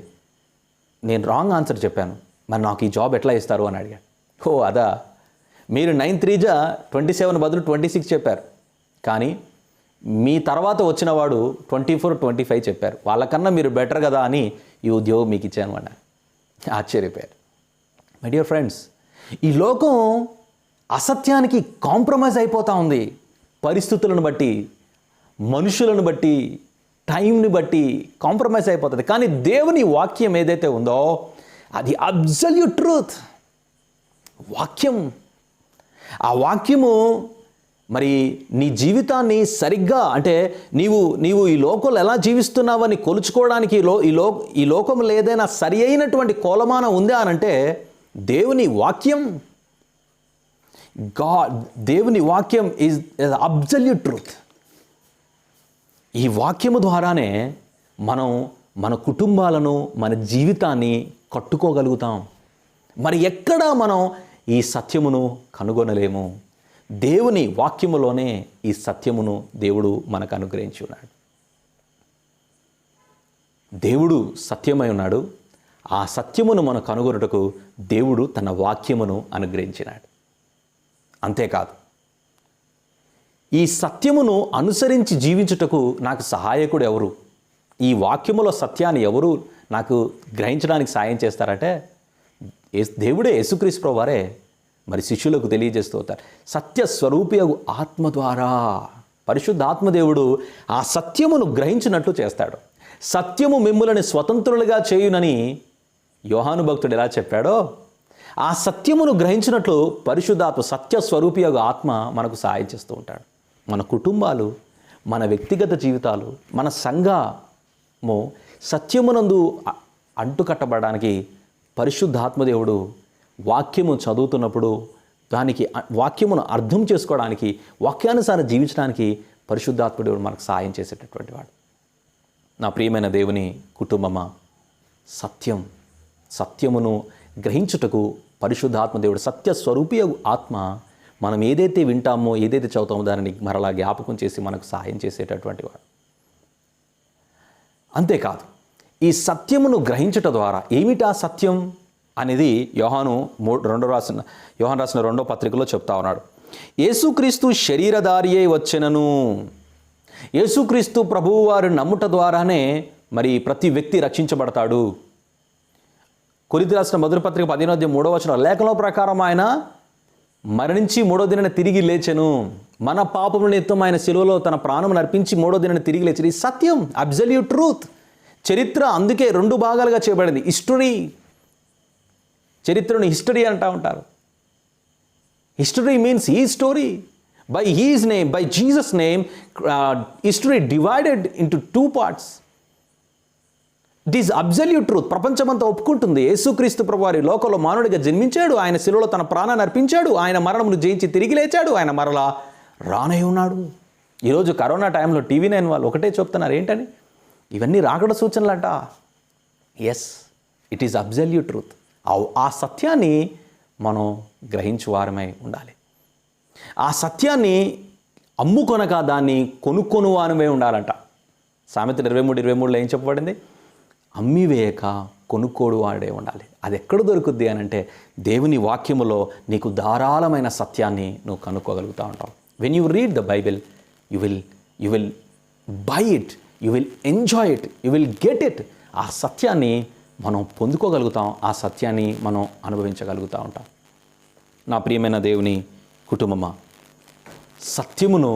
నేను రాంగ్ ఆన్సర్ చెప్పాను, మరి నాకు ఈ జాబ్ ఎట్లా ఇస్తారు అని అడిగాడు. ఓ అదా, మీరు 9 3 27 బదులు 26 చెప్పారు, కానీ మీ తర్వాత వచ్చిన వాడు 24 25 చెప్పారు, వాళ్ళకన్నా మీరు బెటర్ కదా అని ఈ ఉద్యోగం మీకు ఇచ్చాను అన్నారు. ఆశ్చర్యపోయారు. మై డియర్ ఫ్రెండ్స్, ఈ లోకం అసత్యానికి కాంప్రమైజ్ అయిపోతూ ఉంది. పరిస్థితులను బట్టి, మనుషులను బట్టి, టైంని బట్టి కాంప్రమైజ్ అయిపోతుంది. కానీ దేవుని వాక్యం ఏదైతే ఉందో అది అబ్సల్యూట్ ట్రూత్ వాక్యం. ఆ వాక్యము మరి నీ జీవితాన్ని సరిగ్గా అంటే నీవు ఈ లోకంలో ఎలా జీవిస్తున్నావని కొలుచుకోవడానికి ఈ లోకంలో ఏదైనా సరి అయినటువంటి కొలమానం ఉందా అనంటే దేవుని వాక్యం. దేవుని వాక్యం ఈజ్ అబ్సల్యూట్ ట్రూత్. ఈ వాక్యము ద్వారానే మనం మన కుటుంబాలను, మన జీవితాన్ని కట్టుకోగలుగుతాం. మరి ఎక్కడా మనం ఈ సత్యమును కనుగొనలేము. దేవుని వాక్యములోనే ఈ సత్యమును దేవుడు మనకు అనుగ్రహించి ఉన్నాడు. దేవుడు సత్యమై ఉన్నాడు. ఆ సత్యమును మనం కనుగొనుటకు దేవుడు తన వాక్యమును అనుగ్రహించినాడు. అంతేకాదు, ఈ సత్యమును అనుసరించి జీవించుటకు నాకు సహాయకుడు ఎవరు, ఈ వాక్యములో సత్యాన్ని ఎవరు నాకు గ్రహించడానికి సాయం చేస్తారంటే దేవుడే, యేసుక్రీస్తు ప్రభువు వారే మరి శిష్యులకు తెలియజేస్తూ అవుతారు. సత్య స్వరూపియగు ఆత్మ ద్వారా పరిశుద్ధ ఆత్మదేవుడు ఆ సత్యమును గ్రహించినట్లు చేస్తాడు. సత్యము మిమ్ములను స్వతంత్రులుగా చేయునని యోహాను భక్తుడు ఎలా చెప్పాడో, ఆ సత్యమును గ్రహించినట్లు పరిశుద్ధాత్మ సత్య స్వరూపియగు ఆత్మ మనకు సహాయం చేస్తూ ఉంటాడు. మన కుటుంబాలు, మన వ్యక్తిగత జీవితాలు, మన సంఘము సత్యమునందు అంటుకట్టబడడానికి పరిశుద్ధాత్మదేవుడు వాక్యము చదువుతున్నప్పుడు దానికి వాక్యమును అర్థం చేసుకోవడానికి, వాక్యానుసారం జీవించడానికి పరిశుద్ధాత్ముడు మనకు సహాయం చేసేటటువంటి వాడు. నా ప్రియమైన దేవుని కుటుంబమా, సత్యమును గ్రహించుటకు పరిశుద్ధాత్మ దేవుడు, సత్యస్వరూపి ఆత్మ మనం ఏదైతే వింటామో, ఏదైతే చదువుతామో దానిని మరలా జ్ఞాపకం చేసి మనకు సహాయం చేసేటటువంటి వాడు. అంతేకాదు, ఈ సత్యమును గ్రహించుట ద్వారా ఏమిటా సత్యం అనేది యోహాను రాసిన 2వ పత్రికలో చెప్తా ఉన్నాడు. యేసుక్రీస్తు శరీరధారి అయి వచ్చెనను. యేసుక్రీస్తు ప్రభువు వారు నమ్ముట ద్వారానే మరి ప్రతి వ్యక్తి రక్షించబడతాడు. కొరింథీ రాసిన మొదటి పత్రిక 15:3 లేఖనం ప్రకారం ఆయన మరణించి 3వ దినాన తిరిగి లేచెను. మన పాపముల నిమిత్తం ఆయన శిలువలో తన ప్రాణం అర్పించి 3వ దినాన తిరిగి లేచెను. ఈ సత్యం, అబ్సల్యూట్ ట్రూత్. చరిత్ర అందుకే 2 భాగాలుగా చేయబడింది. చరిత్రను హిస్టరీ అంటూ ఉంటారు. History means he story. By he's name, by Jesus name, history divided into 2 parts. It is absolute truth. ప్రపంచమంతా ఒప్పుకుంటుంది యేసుక్రీస్తు ప్రభువారి లోకంలో మానవుడిగా జన్మించాడు, ఆయన శిలువలో తన ప్రాణాన్ని అర్పించాడు, ఆయన మరణమును జయించి తిరిగి లేచాడు, ఆయన మరలా రానే ఉన్నాడు. ఈరోజు కరోనా టైంలో TV9 వాళ్ళు ఒకటే చెప్తున్నారు, ఏంటని? ఇవన్నీ రాకడ సూచనలంట. Yes, it is absolute truth. ఆ సత్యాన్ని మనం గ్రహించువారమై ఉండాలి. ఆ సత్యాన్ని అమ్ముకొనక దాన్ని కొనుక్కొనువారమై ఉండాలంట. సామెతలు 23:23 ఏం చెప్పబడింది? అమ్మివేయక కొనుక్కోడు వాడే ఉండాలి. అది ఎక్కడ దొరుకుద్ది అని అంటే దేవుని వాక్యములో నీకు ధారాళమైన సత్యాన్ని నువ్వు కనుక్కోగలుగుతూ ఉంటావు. When you read the Bible, you will buy it, you will enjoy it, you will get it. ఆ సత్యాన్ని మనం పొందుకోగలుగుతాం, ఆ సత్యాన్ని మనం అనుభవించగలుగుతూ ఉంటాం. నా ప్రియమైన దేవుని కుటుంబమా, సత్యమును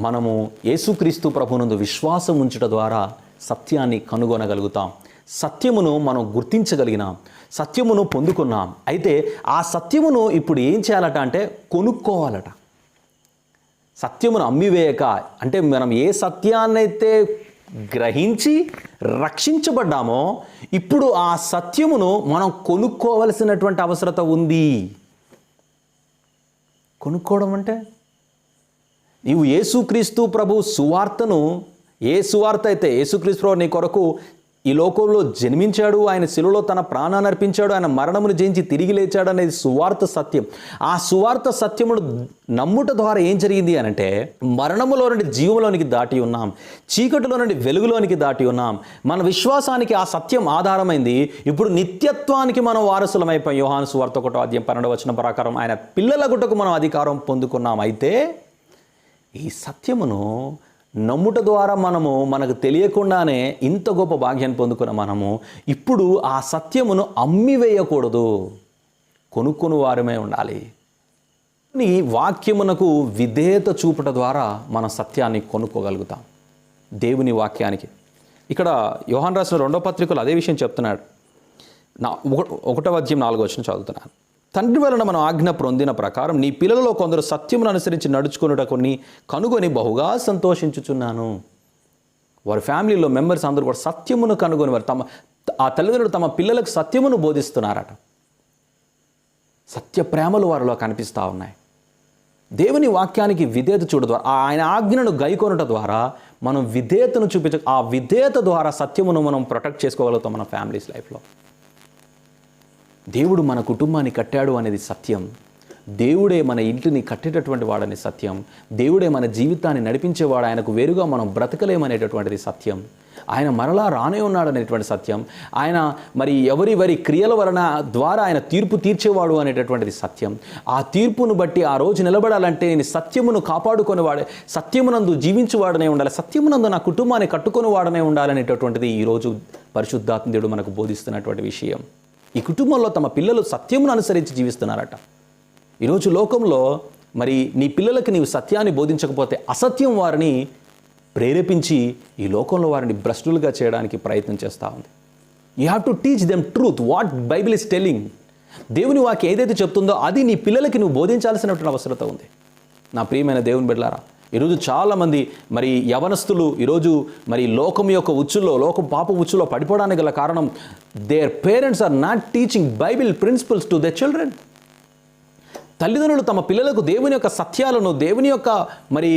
మనము యేసుక్రీస్తు ప్రభువునందు విశ్వాసం ఉంచుట ద్వారా సత్యాన్ని కనుగొనగలుగుతాం. సత్యమును మనం గుర్తించగలిగినాం, సత్యమును పొందుకున్నాం. అయితే ఆ సత్యమును ఇప్పుడు ఏం చేయాలట అంటే కొనుక్కోవాలట. సత్యమును అమ్మివేయక, అంటే మనం ఏ సత్యాన్నైతే గ్రహించి రక్షించబడ్డామో ఇప్పుడు ఆ సత్యమును మనం కొనుక్కోవలసినటువంటి అవసరత ఉంది. కొనుక్కోవడం అంటే నీవు యేసుక్రీస్తు ప్రభు సువార్తను, ఏ సువార్త అయితే యేసుక్రీస్తు ప్రభు నీ కొరకు ఈ లోకంలో జన్మించాడు, ఆయన శిలువలో తన ప్రాణాన్ని అర్పించాడు, ఆయన మరణమును జయించి తిరిగి లేచాడు అనేది సువార్త సత్యం. ఆ సువార్త సత్యమును నమ్ముట ద్వారా ఏం జరిగింది అని అంటే మరణములో నుండి జీవంలోనికి దాటి ఉన్నాం, చీకటిలో నుండి వెలుగులోనికి దాటి ఉన్నాం. మన విశ్వాసానికి ఆ సత్యం ఆధారమైంది. ఇప్పుడు నిత్యత్వానికి మనం వారసులమైపోయాం. యోహాను సువార్త 1:12 ప్రకారం ఆయన పిల్లల గుట్టకు మనం అధికారం పొందుకున్నాం. అయితే ఈ సత్యమును నమ్ముట ద్వారా మనకు తెలియకుండానే ఇంత గొప్ప భాగ్యాన్ని పొందుకున్న మనము ఇప్పుడు ఆ సత్యమును అమ్మివేయకూడదు, కొనుక్కొని వారమే ఉండాలి. ఈ వాక్యమునకు విధేయత చూపుట ద్వారా మన సత్యాన్ని కొనుక్కోగలుగుతాం. దేవుని వాక్యానికి ఇక్కడ యోహాను రాసిన 2వ పత్రికలో అదే విషయం చెప్తున్నాడు. 1వ అధ్యాయం 4వ వచనం చదువుతున్నాను. తండ్రి వలన మనం ఆజ్ఞ పొందిన ప్రకారం నీ పిల్లలలో కొందరు సత్యమును అనుసరించి నడుచుకున్నటకు కనుగొని బహుగా సంతోషించుచున్నాను. వారి ఫ్యామిలీలో మెంబర్స్ అందరూ కూడా సత్యమును కనుగొని వారు ఆ తల్లిదండ్రులు తమ పిల్లలకు సత్యమును బోధిస్తున్నారట. సత్య ప్రేమలు వారిలో కనిపిస్తూ ఉన్నాయి. దేవుని వాక్యానికి విధేయత చూడ ద్వారా, ఆయన ఆజ్ఞను గైకొనట ద్వారా మనం విధేయతను ఆ విధేయత ద్వారా సత్యమును మనం ప్రొటెక్ట్ చేసుకోగలుగుతాం మన ఫ్యామిలీస్ లైఫ్లో. దేవుడు మన కుటుంబాన్ని కట్టాడు అనేది సత్యం. దేవుడే మన ఇంటిని కట్టేటటువంటి వాడని సత్యం. దేవుడే మన జీవితాన్ని నడిపించేవాడు, ఆయనకు వేరుగా మనం బ్రతకలేమనేటటువంటిది సత్యం. ఆయన మరలా రానే ఉన్నాడు అనేటువంటి సత్యం. ఆయన మరి ఎవరి క్రియల వలన ద్వారా ఆయన తీర్పు తీర్చేవాడు అనేటటువంటిది సత్యం. ఆ తీర్పును బట్టి ఆ రోజు నిలబడాలంటే నేను సత్యమును కాపాడుకునేవాడే, సత్యమునందు జీవించేవాడనే ఉండాలి, సత్యమునందు నా కుటుంబాన్ని కట్టుకుని వాడనే ఉండాలనేటటువంటిది ఈరోజు పరిశుద్ధాత్మ దేవుడు మనకు బోధిస్తున్నటువంటి విషయం. ఈ కుటుంబంలో తమ పిల్లలు సత్యమును అనుసరించి జీవిస్తున్నారట. ఈరోజు లోకంలో మరి నీ పిల్లలకి నీవు సత్యాన్ని బోధించకపోతే అసత్యం వారిని ప్రేరేపించి ఈ లోకంలో వారిని భ్రష్టులుగా చేయడానికి ప్రయత్నం చేస్తూ ఉంది. You have to teach them truth, what Bible is telling. దేవుని వాక్యం ఏదైతే చెప్తుందో అది నీ పిల్లలకి నువ్వు బోధించాల్సినటువంటి అవసరత ఉంది. నా ప్రియమైన దేవుని బిడ్డలారా, ఈరోజు చాలామంది మరి యవనస్తులు ఈరోజు మరి లోకం యొక్క ఉచ్చుల్లో, లోకం పాప ఉచ్చులో పడిపోవడానికి గల కారణం their parents are not teaching Bible principles to the children. తల్లిదండ్రులు తమ పిల్లలకు దేవుని యొక్క సత్యాలను, దేవుని యొక్క మరి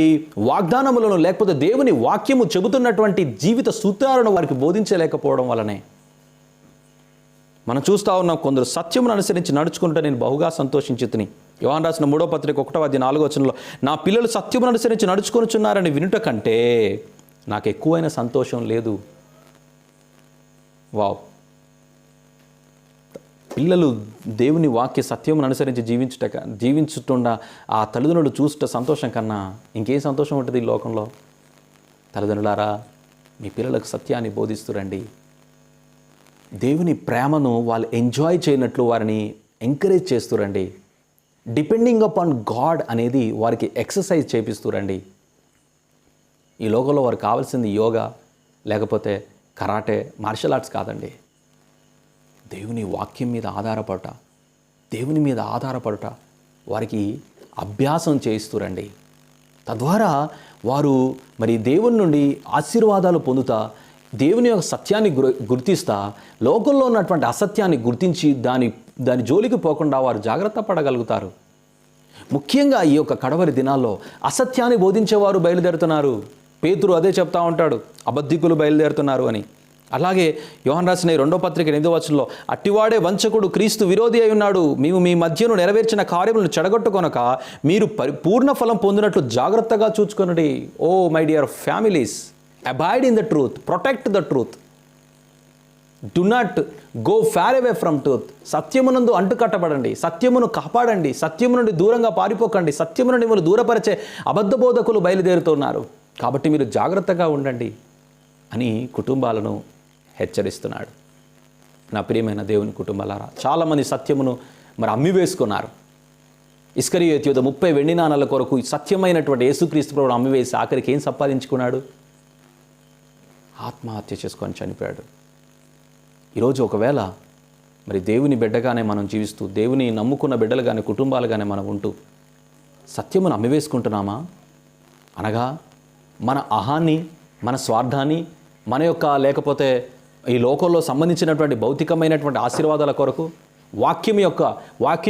వాగ్దానములను, లేకపోతే దేవుని వాక్యము చెబుతున్నటువంటి జీవిత సూత్రాలను వారికి బోధించలేకపోవడం వలనే మనం చూస్తూ ఉన్నాం. కొందరు సత్యమును అనుసరించి నడుచుకుంటే నేను బహుగా సంతోషించితిని. యోహాను రాసిన 3వ పత్రిక 1:4 నా పిల్లలు సత్యమును అనుసరించి నడుచుకొనుచున్నారని వినుట కంటే నాకు ఎక్కువైన సంతోషం లేదు. వావ్! పిల్లలు దేవుని వాక్య సత్యమును అనుసరించి జీవించుతున్న ఆ తల్లిదండ్రులు చూసుట సంతోషం కన్నా ఇంకేం సంతోషం ఉంటుంది ఈ లోకంలో? తల్లిదండ్రులారా, మీ పిల్లలకు సత్యాన్ని బోధిస్తురండి. దేవుని ప్రేమను వాళ్ళు ఎంజాయ్ చేయనట్లు వారిని ఎంకరేజ్ చేస్తురండి. డిపెండింగ్ అపాన్ గాడ్ అనేది వారికి ఎక్సర్సైజ్ చేపిస్తురండి. ఈ లోకంలో వారికి కావాల్సింది యోగా, లేకపోతే కరాటే, మార్షల్ ఆర్ట్స్ కాదండి. దేవుని వాక్యం మీద ఆధారపడట, దేవుని మీద ఆధారపడట వారికి అభ్యాసం చేయిస్తురండి. తద్వారా వారు మరి దేవుని నుండి ఆశీర్వాదాలు పొందుతా, దేవుని యొక్క సత్యాన్ని గుర్తిస్తా, లోకంలో ఉన్నటువంటి అసత్యాన్ని గుర్తించి దాని జోలికి పోకుండా వారు జాగ్రత్త పడగలుగుతారు. ముఖ్యంగా ఈ యొక్క కడవరి దినాల్లో అసత్యాన్ని బోధించేవారు బయలుదేరుతున్నారు. పేతురు అదే చెప్తా ఉంటాడు, అబద్ధికులు బయలుదేరుతున్నారు అని. అలాగే యోహాను రాసిన 2వ పత్రిక 8వ వచనంలో అట్టివాడే వంచకుడు, క్రీస్తు విరోధి అయి ఉన్నాడు. మేము మీ మధ్యను నెరవేర్చిన కార్యములను చెడగొట్టుకొనక మీరు పూర్ణ ఫలం పొందినట్లు జాగ్రత్తగా చూచుకొనుడి. O my dear families, abide in the truth, protect the truth, do not go far away from truth. సత్యమునందు అంటుకట్టబడండి, సత్యమును కాపాడండి, సత్యము నుండి దూరంగా పారిపోకండి. సత్యము నుండి మిమ్మల్ని దూరపరిచే అబద్ధ బోధకులు బయలుదేరుతున్నారు, కాబట్టి మీరు జాగ్రత్తగా ఉండండి అని కుటుంబాలను హెచ్చరిస్తున్నాడు. నా ప్రియమైన దేవుని కుటుంబాలారా, చాలామంది సత్యమును మరి అమ్మివేసుకున్నారు. ఇస్కరియోతు యూదా 30 వెండి నాణాల కొరకు సత్యమైనటువంటి యేసుక్రీస్తు ప్రభువును అమ్మివేసి ఆఖరికి ఏం సంపాదించుకున్నాడు? ఆత్మహత్య చేసుకొని చనిపోయాడు. ఈరోజు ఒకవేళ మరి దేవుని బిడ్డగానే మనం జీవిస్తూ, దేవుని నమ్ముకున్న బిడ్డలుగానే, కుటుంబాలుగానే మనం ఉంటూ సత్యమును అమ్మివేసుకుంటున్నామా? అనగా మన అహాన్ని, మన స్వార్థాన్ని, మన యొక్క లేకపోతే ఈ లోకంలో సంబంధించినటువంటి భౌతికమైనటువంటి ఆశీర్వాదాల కొరకు వాక్యం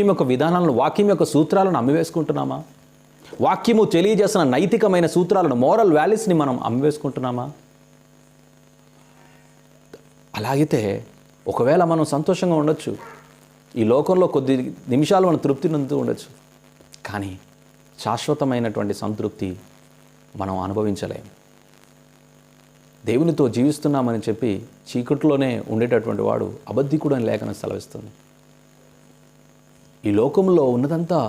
యొక్క విధానాలను, వాక్యం యొక్క సూత్రాలను అమ్మివేసుకుంటున్నామా? వాక్యము తెలియజేసిన నైతికమైన సూత్రాలను, మోరల్ వాల్యూస్ని మనం అమ్మివేసుకుంటున్నామా? అలాగితే ఒకవేళ మనం సంతోషంగా ఉండొచ్చు, ఈ లోకంలో కొద్ది నిమిషాలు మనం తృప్తి పొందుతూ ఉండొచ్చు, కానీ శాశ్వతమైనటువంటి సంతృప్తి మనం అనుభవించలేము. దేవునితో జీవిస్తున్నామని చెప్పి చీకట్లోనే ఉండేటటువంటి వాడు అబద్ధికుడు అని లేఖనం సెలవిస్తుంది. ఈ లోకంలో ఉన్నదంతా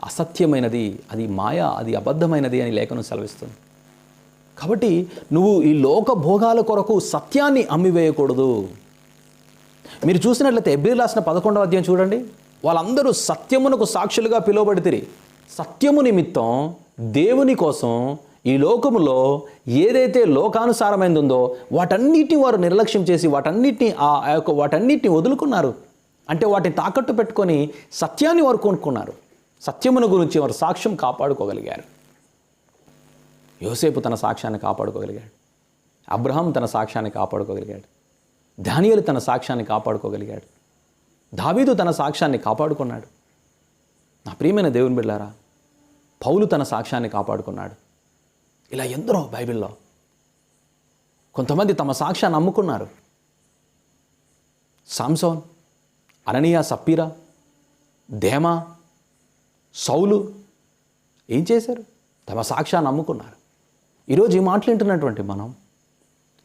అసత్యమైనది, అది మాయ, అది అబద్ధమైనది అని లేఖనం సెలవిస్తుంది. కాబట్టి నువ్వు ఈ లోక భోగాల కొరకు సత్యాన్ని అమ్మివేయకూడదు. మీరు చూసినట్లయితే హెబ్రీయులకు రాసిన 11వ అధ్యాయం చూడండి. వాళ్ళందరూ సత్యమునకు సాక్షులుగా పిలువబడితిరి. సత్యము నిమిత్తం దేవుని కోసం ఈ లోకములో ఏదైతే లోకానుసారమైనది ఉందో వాటన్నిటిని వారు నిర్లక్ష్యం చేసి వాటన్నిటిని వదులుకున్నారు. అంటే వాటిని తాకట్టు పెట్టుకొని సత్యాన్ని వారు కొనుక్కున్నారు. సత్యమును గురించి వారు సాక్ష్యం కాపాడుకోగలిగారు. యోసేపు తన సాక్ష్యాన్ని కాపాడుకోగలిగాడు. అబ్రహాం తన సాక్ష్యాన్ని కాపాడుకోగలిగాడు. దానియేలు తన సాక్ష్యాన్ని కాపాడుకోగలిగాడు. దావీదు తన సాక్ష్యాన్ని కాపాడుకున్నాడు. నా ప్రియమైన దేవుని బిడ్డలారా, పౌలు తన సాక్ష్యాన్ని కాపాడుకున్నాడు. ఇలా ఎందరో బైబిల్లో కొంతమంది తమ సాక్ష్యాన్ని అమ్ముకున్నారు. సాంసోన్, అననీయా, సప్పీరా, దేమా, సౌలు ఏం చేశారు? తమ సాక్ష్యాన్ని అమ్ముకున్నారు. ఈరోజు ఈ మాట్లాడుతున్నటువంటి మనం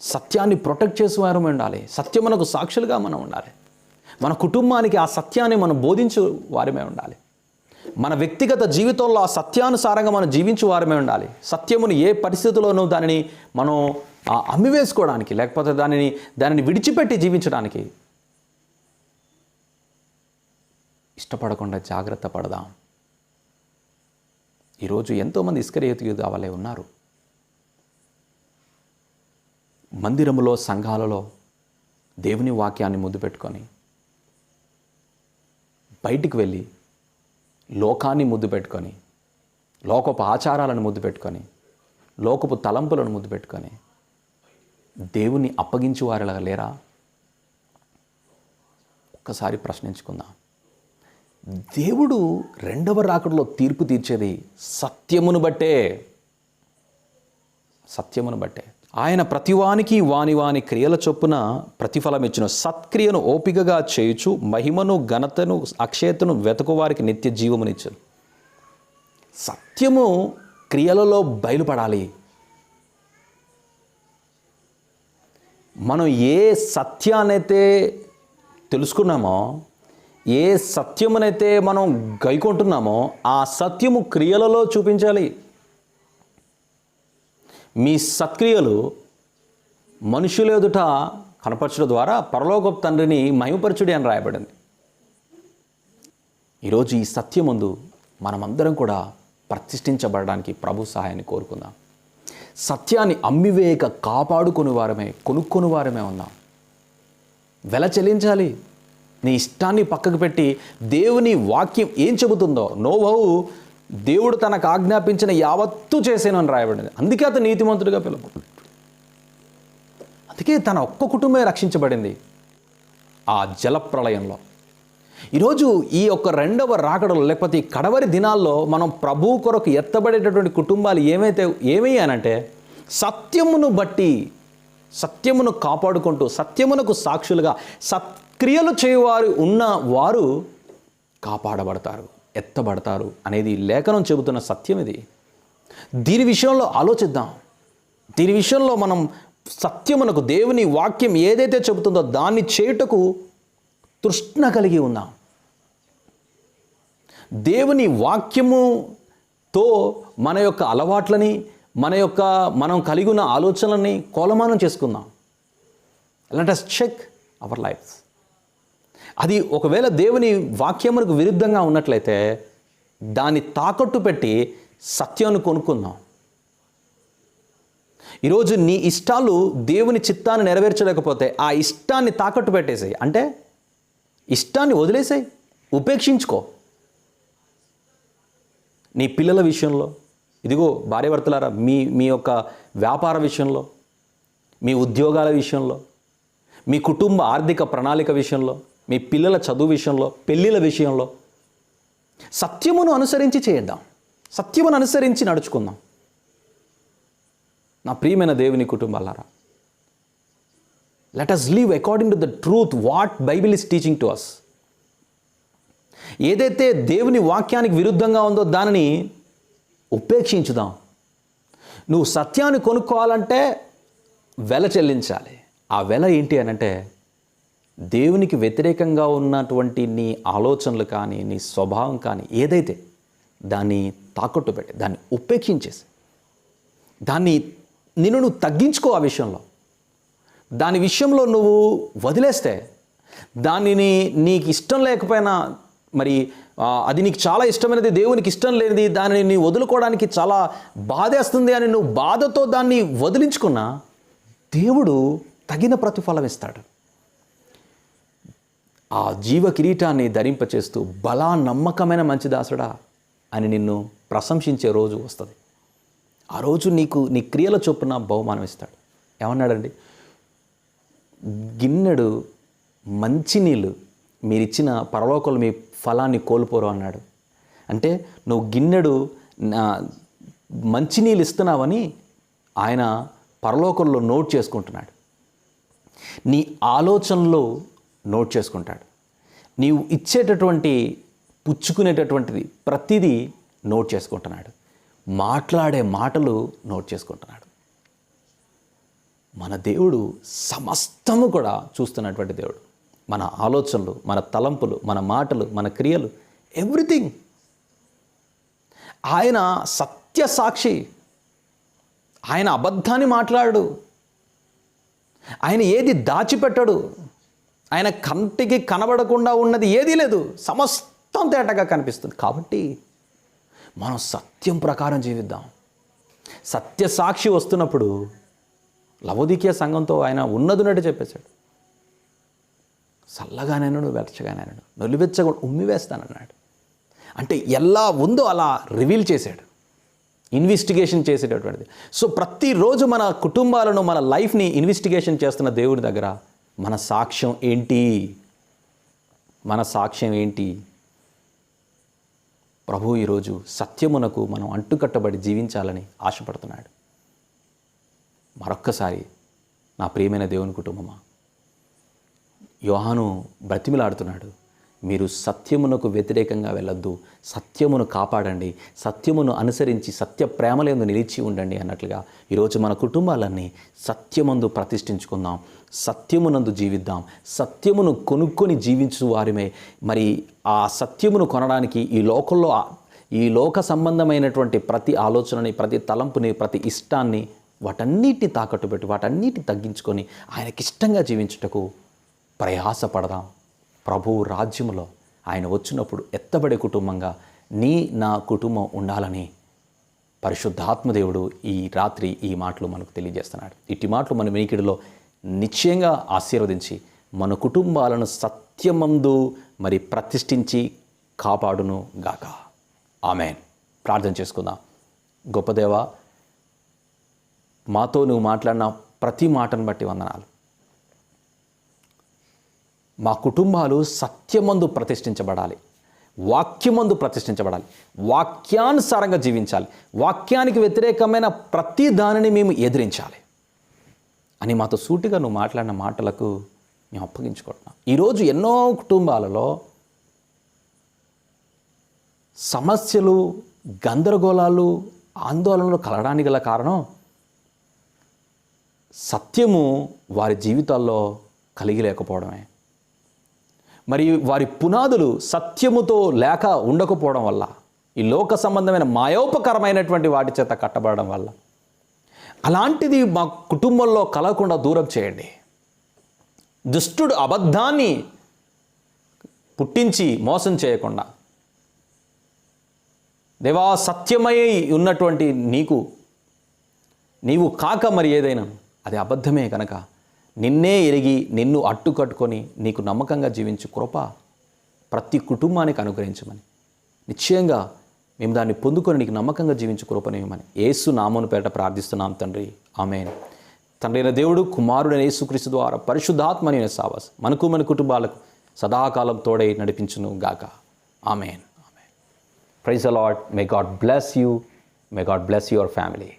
సత్యాన్ని ప్రొటెక్ట్ చేసేవారు ఉండాలి. సత్యమునకు సాక్షులుగా మనం ఉండాలి. మన కుటుంబానికి ఆ సత్యాన్ని మనం బోధించు వారమే ఉండాలి. మన వ్యక్తిగత జీవితంలో ఆ సత్యానుసారంగా మనం జీవించు వారమే ఉండాలి. సత్యమును ఏ పరిస్థితుల్లోనూ దానిని మనం అమ్మివేసుకోవడానికి, లేకపోతే దానిని విడిచిపెట్టి జీవించడానికి ఇష్టపడకుండా జాగ్రత్త పడదాం. ఈరోజు ఎంతోమంది ఇస్కరియోతు యూదా వలె ఉన్నారు. మందిరములో, సంఘాలలో దేవుని వాక్యాన్ని ముద్దు పెట్టుకొని బయటికి వెళ్ళి లోకాన్ని ముద్దు పెట్టుకొని, లోకపు ఆచారాలను ముద్దు పెట్టుకొని, లోకపు తలంపులను ముద్దు పెట్టుకొని దేవుని అప్పగించు వారిలాగా లేరా? ఒక్కసారి ప్రశ్నించుకుందాం. దేవుడు రెండవ రాకడలో తీర్పు తీర్చేది సత్యమును బట్టే. సత్యమును బట్టే. ఆయన ప్రతివానికి వాని వాని క్రియల చొప్పున ప్రతిఫలం ఇచ్చును. సత్క్రియను ఓపికగా చేయుచు మహిమను ఘనతను అక్షయతను వెతుకువారికి నిత్య జీవమునిచ్చును. సత్యము క్రియలలో బయలుపడాలి. మనం ఏ సత్యాన్నైతే తెలుసుకున్నామో, ఏ సత్యమునైతే మనం గైకొంటున్నామో ఆ సత్యము క్రియలలో చూపించాలి. మీ సత్క్రియలు మనుషుల ఎదుట కనపరచడం ద్వారా పరలోకపు తండ్రిని మహిమపరచుడి అని రాయబడింది. ఈరోజు ఈ సత్యమందు మనమందరం కూడా ప్రతిష్ఠించబడడానికి ప్రభు సహాయాన్ని కోరుకుందాం. సత్యాన్ని అమ్మివేయక కాపాడుకొని వారమే, కొనుక్కొని వారమే ఉన్నాం. వెల చెల్లించాలి. నీ ఇష్టాన్ని పక్కకు పెట్టి దేవుని వాక్యం ఏం చెబుతుందో, నోవహు దేవుడు తనకు ఆజ్ఞాపించిన యావత్తు చేసేను అని రాయబడింది. అందుకే అతను నీతిమంతుడిగా పిలువబడ్డాడు. అందుకే తన ఒక్క కుటుంబమే రక్షించబడింది ఆ జలప్రళయంలో. ఈరోజు ఈ యొక్క రెండవ రాకడలో లేకపోతే ఈ కడవరి దినాల్లో మనం ప్రభు కొరకు ఎత్తబడేటటువంటి కుటుంబాలు ఏమయ్యానంటే సత్యమును బట్టి, సత్యమును కాపాడుకుంటూ సత్యమునకు సాక్షులుగా సత్క్రియలు చేయువారు ఉన్న వారు కాపాడబడతారు, ఎత్తబడతారు అనేది లేఖనం చెబుతున్న సత్యం ఇది. దీని విషయంలో ఆలోచిద్దాం. దీని విషయంలో మనం సత్యమునకు, దేవుని వాక్యం ఏదైతే చెబుతుందో దాన్ని చేయుటకు తృష్ణ కలిగి ఉందాం. దేవుని వాక్యముతో మన యొక్క అలవాట్లని, మనం కలిగి ఉన్న ఆలోచనలని కొలమానం చేసుకుందాం. Let us check our lives. అది ఒకవేళ దేవుని వాక్యమునకు విరుద్ధంగా ఉన్నట్లయితే దాన్ని తాకట్టు పెట్టి సత్యాన్ని కొనుక్కుందాం. ఈరోజు నీ ఇష్టాలు దేవుని చిత్తాన్ని నెరవేర్చలేకపోతే ఆ ఇష్టాన్ని తాకట్టు పెట్టేసాయి, అంటే ఇష్టాన్ని వదిలేసాయి, ఉపేక్షించుకో. నీ పిల్లల విషయంలో, ఇదిగో భార్యాభర్తలారా, మీ యొక్క వ్యాపార విషయంలో, మీ ఉద్యోగాల విషయంలో, మీ కుటుంబ ఆర్థిక ప్రణాళిక విషయంలో, మీ పిల్లల చదువు విషయంలో, పెళ్ళిళ్ళ విషయంలో సత్యమును అనుసరించి చేద్దాం. సత్యమును అనుసరించి నడుచుకుందాం. నా ప్రియమైన దేవుని కుటుంబాలారా, let us live according to the truth what Bible is teaching to us. ఏదైతే దేవుని వాక్యానికి విరుద్ధంగా ఉందో దానిని ఉపేక్షించుదాం. నువ్వు సత్యాన్ని కొనుక్కోవాలంటే వెల చెల్లించాలి. ఆ వెల ఏంటి అనంటే దేవునికి వ్యతిరేకంగా ఉన్నటువంటి నీ ఆలోచనలు కానీ, నీ స్వభావం కానీ ఏదైతే దాన్ని తాకట్టు పెట్టి, దాన్ని ఉపేక్షించేసి, నిన్ను నువ్వు తగ్గించుకో. ఆ విషయంలో, దాని విషయంలో నువ్వు వదిలేస్తే, దానిని నీకు ఇష్టం లేకపోయినా, మరి అది నీకు చాలా ఇష్టమైనది, దేవునికి ఇష్టం లేనిది, దానిని నీ వదులుకోవడానికి చాలా బాధేస్తుంది అని నువ్వు బాధతో దాన్ని వదిలించుకున్నా దేవుడు తగిన ప్రతిఫలం ఇస్తాడు. ఆ జీవ కిరీటాన్ని ధరింపచేస్తూ బలా నమ్మకమైన మంచి దాసుడా అని నిన్ను ప్రశంసించే రోజు వస్తుంది. ఆ రోజు నీకు నీ క్రియల చొప్పున బహుమానం ఇస్తాడు. ఏమన్నాడండి? గిన్నెడు మంచినీళ్ళు మీరిచ్చిన పరలోకంలో మీ ఫలాన్ని కోల్పోరు అన్నాడు. అంటే నువ్వు గిన్నెడు మంచినీళ్ళు ఇస్తున్నావని ఆయన పరలోకంలో నోట్ చేసుకుంటున్నాడు. నీ ఆలోచనలో నోట్ చేసుకుంటాడు. నీవు ఇచ్చేటటువంటి, పుచ్చుకునేటటువంటిది ప్రతిదీ నోట్ చేసుకుంటున్నాడు. మాట్లాడే మాటలు నోట్ చేసుకుంటున్నాడు. మన దేవుడు సమస్తము కూడా చూస్తున్నటువంటి దేవుడు. మన ఆలోచనలు, మన తలంపులు, మన మాటలు, మన క్రియలు, ఎవ్రీథింగ్. ఆయన సత్య సాక్షి. ఆయన అబద్ధాన్ని మాట్లాడు. ఆయన ఏది దాచిపెట్టడు. ఆయన కంటికి కనబడకుండా ఉన్నది ఏదీ లేదు. సమస్తం తేటగా కనిపిస్తుంది. కాబట్టి మనం సత్యం ప్రకారం జీవిద్దాం. సత్య సాక్షి వస్తున్నప్పుడు లవోదికీయ సంఘంతో ఆయన ఉన్నదున్నట్టు చెప్పేశాడు. చల్లగానైనాడు, వెచ్చగానైనాడు, నొలివెచ్చగా ఉమ్మివేస్తానన్నాడు. అంటే ఎలా ఉందో అలా రివీల్ చేశాడు, ఇన్వెస్టిగేషన్ చేసేటటువంటిది. సో ప్రతిరోజు మన కుటుంబాలను, మన లైఫ్ని ఇన్వెస్టిగేషన్ చేస్తున్న దేవుడి దగ్గర మన సాక్ష్యం ఏంటి? మన సాక్ష్యం ఏంటి? ప్రభు ఈరోజు సత్యమునకు మనం అంటుకట్టబడి జీవించాలని ఆశపడుతున్నాడు. మరొక్కసారి నా ప్రియమైన దేవుని కుటుంబమా, యోహాను బ్రతిమిలాడుతున్నాడు, మీరు సత్యమునకు వ్యతిరేకంగా వెళ్ళొద్దు, సత్యమును కాపాడండి, సత్యమును అనుసరించి సత్య ప్రేమలందు నిలిచి ఉండండి అన్నట్లుగా ఈరోజు మన కుటుంబాలన్నీ సత్యమందు ప్రతిష్ఠించుకుందాం, సత్యమునందు జీవిద్దాం, సత్యమును కొనుక్కొని జీవించు వారిమే. మరి ఆ సత్యమును కొనడానికి ఈ లోక సంబంధమైనటువంటి ప్రతి ఆలోచనని, ప్రతి తలంపుని, ప్రతి ఇష్టాన్ని వాటన్నిటిని తాకట్టు పెట్టి వాటన్నిటిని తగ్గించుకొని ఆయనకిష్టంగా జీవించుటకు ప్రయాసపడదాం. ప్రభువు రాజ్యములో ఆయన వచ్చినప్పుడు ఎత్తబడే కుటుంబంగా నా కుటుంబం ఉండాలని పరిశుద్ధాత్మదేవుడు ఈ రాత్రి ఈ మాటలు మనకు తెలియజేస్తున్నాడు. ఇట్టి మాటలు మన వినికిడిలో నిశ్చయంగా ఆశీర్వదించి మన కుటుంబాలను సత్యమందు మరి ప్రతిష్ఠించి కాపాడును గాక. ఆమేన్. ప్రార్థన చేసుకుందాం. గొప్ప దేవా, మాతో నువ్వు మాట్లాడిన ప్రతి మాటను బట్టి వందనాలు. మా కుటుంబాలు సత్యమందు ప్రతిష్ఠించబడాలి, వాక్యమందు ప్రతిష్ఠించబడాలి, వాక్యానుసారంగా జీవించాలి, వాక్యానికి వ్యతిరేకమైన ప్రతి దానిని మేము ఎదిరించాలి అని మాతో సూటిగా నువ్వు మాట్లాడిన మాటలకు మేము అప్పగించుకుంటున్నాం. ఈరోజు ఎన్నో కుటుంబాలలో సమస్యలు, గందరగోళాలు, ఆందోళనలు కలగడానికి గల కారణం సత్యము వారి జీవితాల్లో కలిగి లేకపోవడమే. మరి వారి పునాదులు సత్యముతో లేక ఉండకపోవడం వల్ల, ఈ లోక సంబంధమైన మాయోపకరమైనటువంటి వాటి చేత కట్టబడడం వల్ల, అలాంటిది మా కుటుంబంలో కలగకుండా దూరం చేయండి. దుష్టుడు అబద్ధాన్ని పుట్టించి మోసం చేయకుండా, దేవా సత్యమై ఉన్నటువంటి నీవు కాక మరి ఏదైనా అది అబద్ధమే కనుక నిన్నే ఎరిగి నిన్ను అట్టుకట్టుకొని నీకు నమ్మకంగా జీవించు కృప ప్రతి కుటుంబానికి అనుగ్రహించమని, నిశ్చయంగా మేము దాన్ని పొందుకొని నీకు నమ్మకంగా జీవించు కృపనివ్వమని యేసు నామమున పేరట ప్రార్థిస్తున్నాం తండ్రి. ఆమేన్. తండ్రి అయిన దేవుడు, కుమారుడైన యేసుక్రీస్తు ద్వారా పరిశుద్ధాత్మ అనే సావాస్ మనకు మన కుటుంబాలకు సదాకాలం తోడై నడిపించును గాక. Amen. Amen. Praise the Lord. May God bless you. May God bless your family.